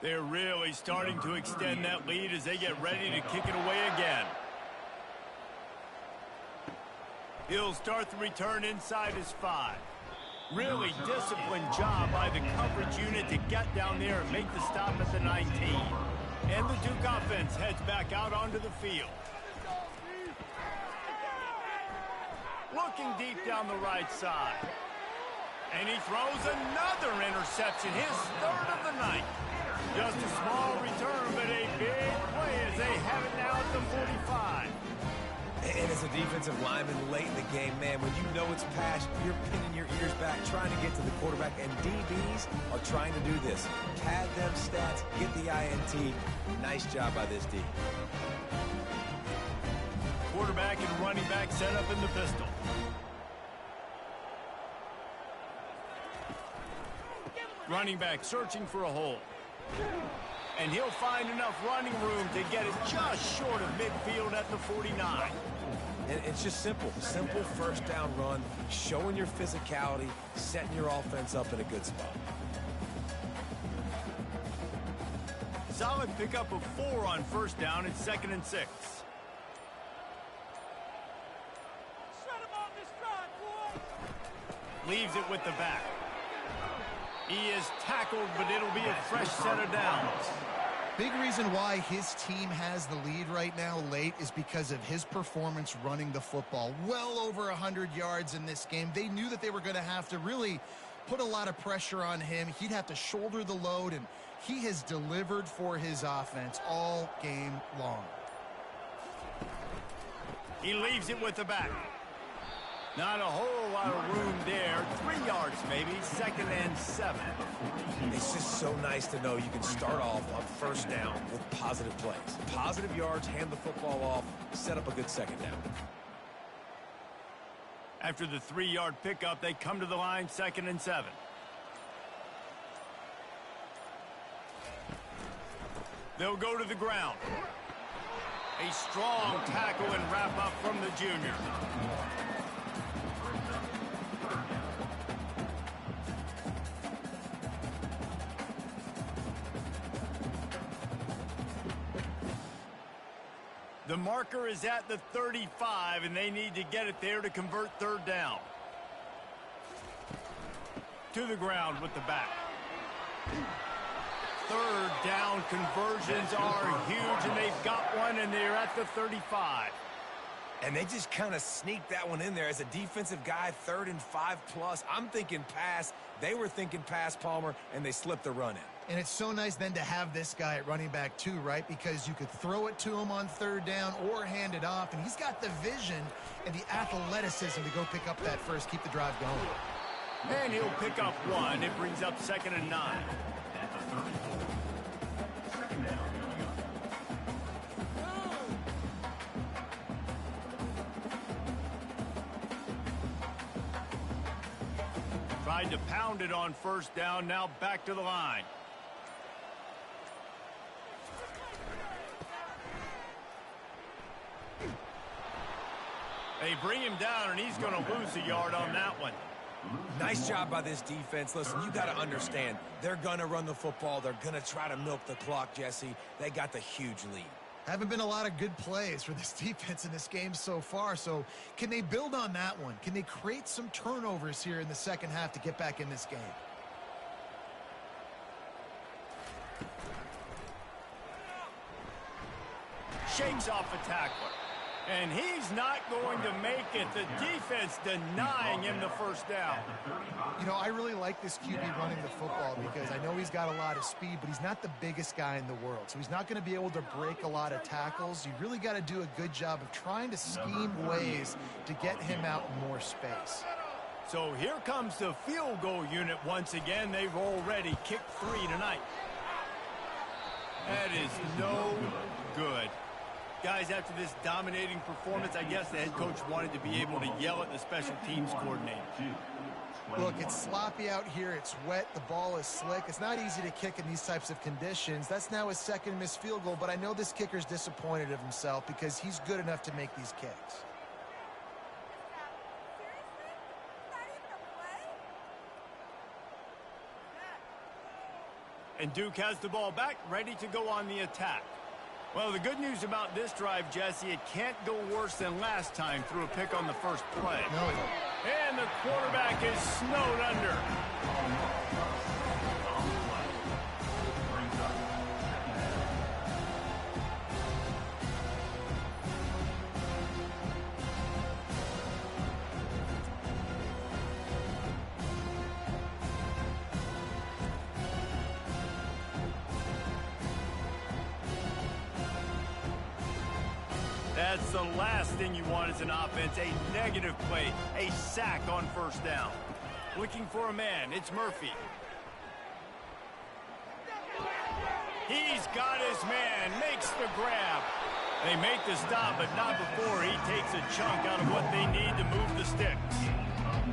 They're really starting to extend that lead as they get ready to kick it away again. He'll start the return inside his 5. Really disciplined job by the coverage unit to get down there and make the stop at the 19. And the Duke offense heads back out onto the field. Looking deep down the right side. And he throws another interception, his 3rd of the night. Just a small return, but a big play as they have it now at the 45. And as a defensive lineman late in the game, man, when you know it's past, you're pinning your ears back, trying to get to the quarterback, and DBs are trying to do this. Pad them stats, get the INT. Nice job by this D. Quarterback and running back set up in the pistol. Running back searching for a hole. And he'll find enough running room to get it just short of midfield at the 49. And it's just simple. Simple 1st down run, showing your physicality, setting your offense up in a good spot. Solid pickup of 4 on 1st down and 2nd and 6. Leaves it with the back. He is tackled, but it'll be a fresh set of downs. Big reason why his team has the lead right now late is because of his performance running the football. Well over 100 yards in this game. They knew that they were going to have to really put a lot of pressure on him. He'd have to shoulder the load, and he has delivered for his offense all game long. He leaves it with the back. Not a whole lot of room there. 3 yards maybe, 2nd and 7. It's just so nice to know you can start off on 1st down with positive plays. Positive yards, hand the football off, set up a good 2nd down. After the 3-yard pickup, they come to the line, 2nd and 7. They'll go to the ground. A strong tackle and wrap up from the junior. The marker is at the 35, and they need to get it there to convert 3rd down. To the ground with the back. 3rd down conversions are huge, and they've got one, and they're at the 35. And they just kind of sneaked that one in there. As a defensive guy, 3rd and 5+. I'm thinking pass. They were thinking pass, Palmer, and they slipped the run in. And it's so nice then to have this guy at running back too, right? Because you could throw it to him on 3rd down or hand it off, and he's got the vision and the athleticism to go pick up that first, keep the drive going. And he'll pick up 1. It brings up 2nd and 9. Tried to pound it on 1st down, now back to the line. They bring him down, and he's going to lose a yard on that one. Nice job by this defense. Listen, you got to understand, they're going to run the football. They're going to try to milk the clock, Jesse. They got the huge lead. Haven't been a lot of good plays for this defense in this game so far, so can they build on that one? Can they create some turnovers here in the second half to get back in this game? Shakes off a tackler. And he's not going to make it. The defense denying him the first down. You know, I really like this QB running the football because I know he's got a lot of speed, but he's not the biggest guy in the world. So he's not going to be able to break a lot of tackles. You really got to do a good job of trying to scheme ways to get him out in more space. So here comes the field goal unit once again. They've already kicked 3 tonight. That is no good. Guys, after this dominating performance, I guess the head coach wanted to be able to yell at the special teams coordinator. Look, it's sloppy out here. It's wet. The ball is slick. It's not easy to kick in these types of conditions. That's now his second missed field goal, but I know this kicker's disappointed of himself because he's good enough to make these kicks. And Duke has the ball back, ready to go on the attack. Well, the good news about this drive, Jesse, it can't go worse than last time through a pick on the first play. No. And the quarterback is snowed under. That's the last thing you want as an offense, a negative play, a sack on first down. Looking for a man, it's Murphy. He's got his man, makes the grab. They make the stop, but not before he takes a chunk out of what they need to move the sticks.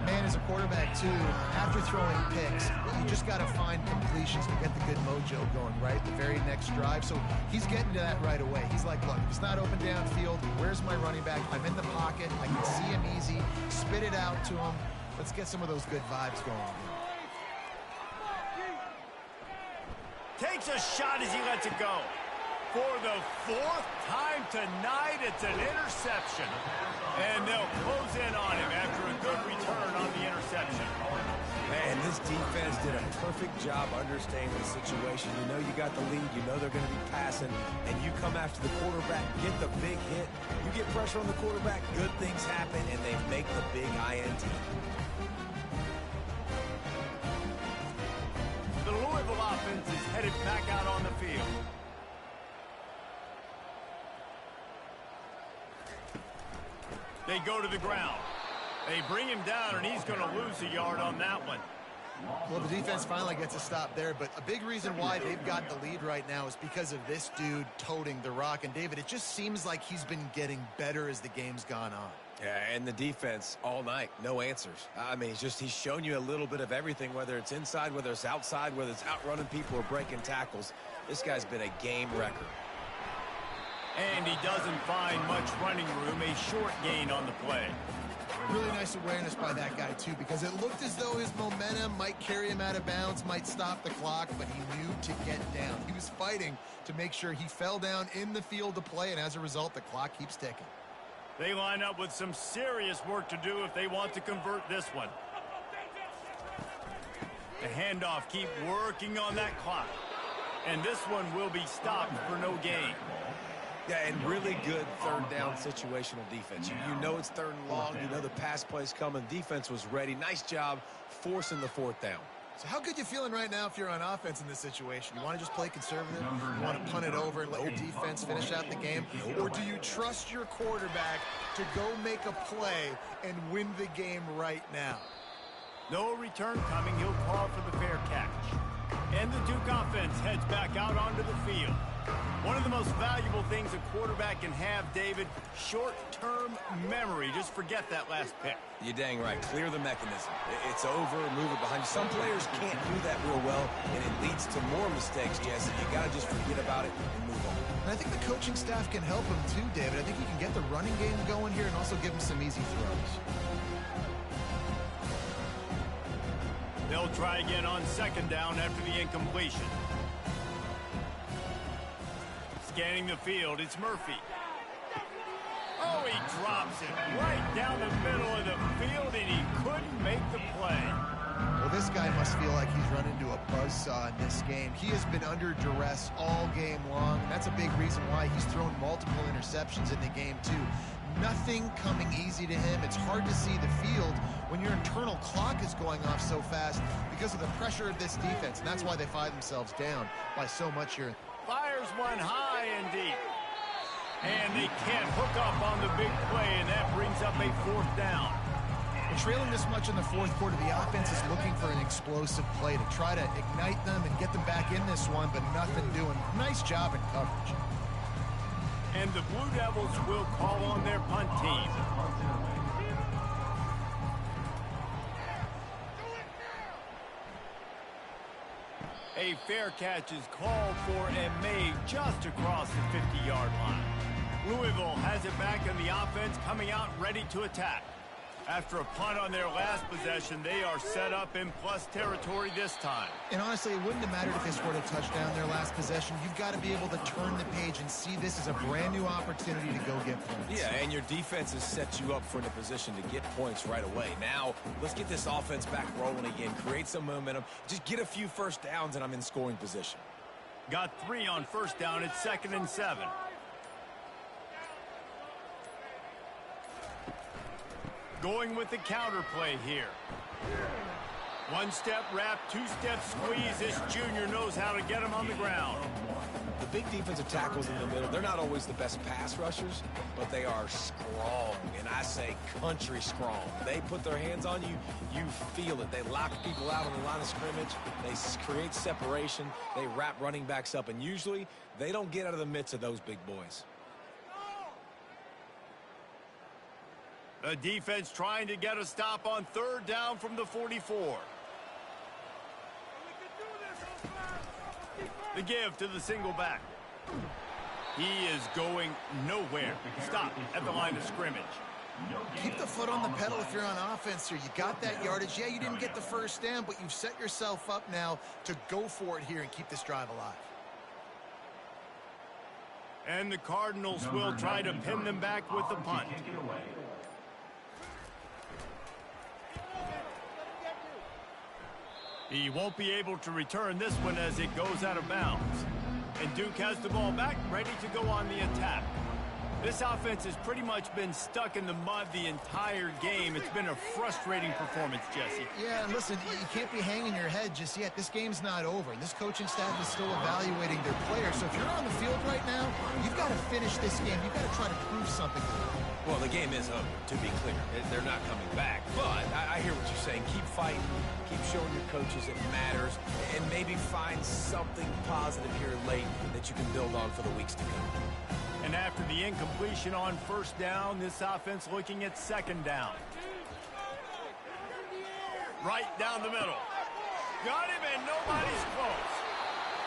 Man, as a quarterback, too, after throwing picks, you just got to find completions to get the good mojo going, right? The very next drive. So he's getting to that right away. He's like, look, if it's not open downfield, where's my running back? I'm in the pocket. I can see him easy. Spit it out to him. Let's get some of those good vibes going again. Takes a shot as he lets it go. For the 4th time tonight, it's an interception. And they'll close in on him after a good return on the interception. Man, this defense did a perfect job understanding the situation. You know you got the lead. You know they're going to be passing. And you come after the quarterback, get the big hit. You get pressure on the quarterback, good things happen, and they make the big INT. The Louisville offense is headed back out on the field. They go to the ground. They bring him down, and he's going to lose a yard on that one. Well, the defense finally gets a stop there, but a big reason why they've got the lead right now is because of this dude toting the rock. And, David, it just seems like he's been getting better as the game's gone on. Yeah, and the defense all night, no answers. I mean, he's shown you a little bit of everything, whether it's inside, whether it's outside, whether it's outrunning people or breaking tackles. This guy's been a game wrecker. And he doesn't find much running room, a short gain on the play. Really nice awareness by that guy, too, because it looked as though his momentum might carry him out of bounds, might stop the clock, but he knew to get down. He was fighting to make sure he fell down in the field to play, and as a result, the clock keeps ticking. They line up with some serious work to do if they want to convert this one. The handoff, keep working on that clock. And this one will be stopped for no gain. Yeah, and really good third down situational defense. You know it's third and long. You know the pass play's coming. Defense was ready. Nice job forcing the 4th down. So how good you feeling right now if you're on offense in this situation? You want to just play conservative? You want to punt it over and let your defense finish out the game? Or do you trust your quarterback to go make a play and win the game right now? No return coming. He'll call for the fair catch. And the Duke offense heads back out onto the field. One of the most valuable things a quarterback can have, David, short-term memory. Just forget that last pick. You're dang right. Clear the mechanism. It's over, move it behind you. Some players can't do that real well, and it leads to more mistakes, Jesse. You got to just forget about it and move on. And I think the coaching staff can help him too, David. I think he can get the running game going here and also give him some easy throws. They'll try again on 2nd down after the incompletion. Scanning the field, it's Murphy. Oh, he drops it right down the middle of the field, and he couldn't make the play. Well, this guy must feel like he's run into a buzzsaw in this game. He has been under duress all game long, and that's a big reason why he's thrown multiple interceptions in the game, too. Nothing coming easy to him. It's hard to see the field when your internal clock is going off so fast because of the pressure of this defense, and that's why they find themselves down by so much here. Fires one high and deep. And they can't hook up on the big play, and that brings up a 4th down. Well, trailing this much in the 4th quarter, the offense is looking for an explosive play to try to ignite them and get them back in this one, but nothing doing. Nice job in coverage. And the Blue Devils will call on their punt team. A fair catch is called for and made just across the 50-yard line. Louisville has it back in the offense, coming out ready to attack. After a punt on their last possession, they are set up in plus territory this time. And honestly, it wouldn't have mattered if they scored a touchdown their last possession. You've got to be able to turn the page and see this as a brand new opportunity to go get points. Yeah, and your defense has set you up for a position to get points right away. Now, let's get this offense back rolling again, create some momentum, just get a few first downs, and I'm in scoring position. Got 3 on first down. It's 2nd and 7. Going with the counter play here. 1-step wrap, 2-step squeeze. This junior knows how to get him on the ground. The big defensive tackles in the middle, they're not always the best pass rushers, but they are strong, and I say country strong. They put their hands on you, you feel it. They lock people out on the line of scrimmage. They create separation. They wrap running backs up, and usually they don't get out of the midst of those big boys. The defense trying to get a stop on 3rd down from the 44. The give to the single back. He is going nowhere. Stop at the line of scrimmage. Keep the foot on the pedal if you're on offense here. You got that yardage. Yeah, you didn't get the first down, but you've set yourself up now to go for it here and keep this drive alive. And the Cardinals will try to pin them back with the punt. He won't be able to return this one as it goes out of bounds. And Duke has the ball back, ready to go on the attack. This offense has pretty much been stuck in the mud the entire game. It's been a frustrating performance, Jesse. Yeah, and listen, you can't be hanging your head just yet. This game's not over. This coaching staff is still evaluating their players. So if you're on the field right now, you've got to finish this game. You've got to try to prove something to them. Well, the game is over, to be clear. They're not coming back. But I hear what you're saying. Keep fighting. Keep showing your coaches it matters. And maybe find something positive here late that you can build on for the weeks to come. And after the incompletion on first down, this offense looking at 2nd down. Right down the middle. Got him, and nobody's close.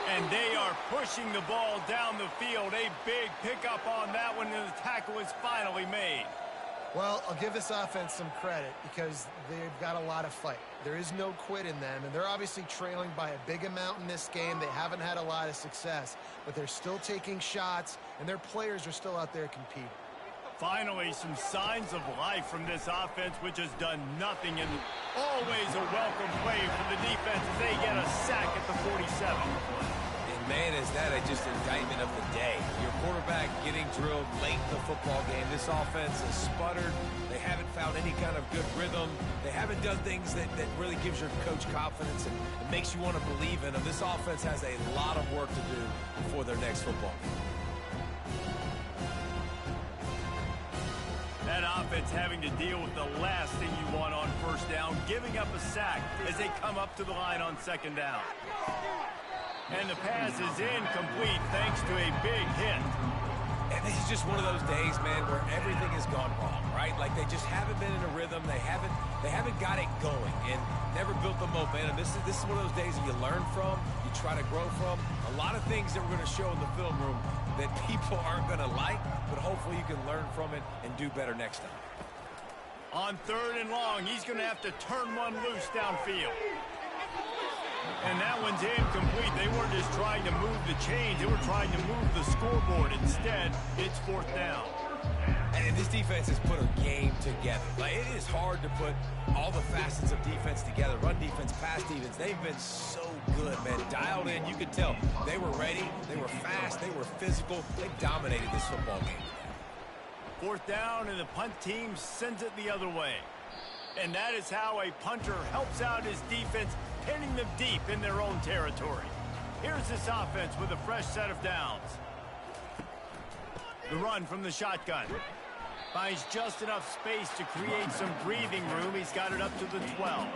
And they are pushing the ball down the field. A big pickup on that one, and the tackle is finally made. Well, I'll give this offense some credit because they've got a lot of fight. There is no quit in them, and they're obviously trailing by a big amount in this game. They haven't had a lot of success, but they're still taking shots, and their players are still out there competing. Finally, some signs of life from this offense, which has done nothing, and always a welcome play from the defense as they get a sack at the 47. Man, is that just indictment of the day. Your quarterback getting drilled late in the football game. This offense has sputtered. They haven't found any kind of good rhythm. They haven't done things that really gives your coach confidence and makes you want to believe in them. This offense has a lot of work to do before their next football game. That offense having to deal with the last thing you want on first down, giving up a sack as they come up to the line on 2nd down. And the pass is incomplete thanks to a big hit. And this is just one of those days, man, where everything has gone wrong, right? Like they just haven't been in a rhythm. They haven't got it going and never built the momentum. This is one of those days that you learn from, you try to grow from. A lot of things that we're going to show in the film room that people aren't going to like, but hopefully you can learn from it and do better next time. On 3rd and long, he's going to have to turn one loose downfield. And that one's incomplete. They weren't just trying to move the chains. They were trying to move the scoreboard. Instead, it's 4th down. And this defense has put a game together. Like, it is hard to put all the facets of defense together. Run defense, pass defense. They've been so good, man. Dialed in. You could tell they were ready. They were fast. They were physical. They dominated this football game. 4th down, and the punt team sends it the other way. And that is how a punter helps out his defense, pinning them deep in their own territory. Here's this offense with a fresh set of downs. The run from the shotgun. Finds just enough space to create some breathing room. He's got it up to the 12.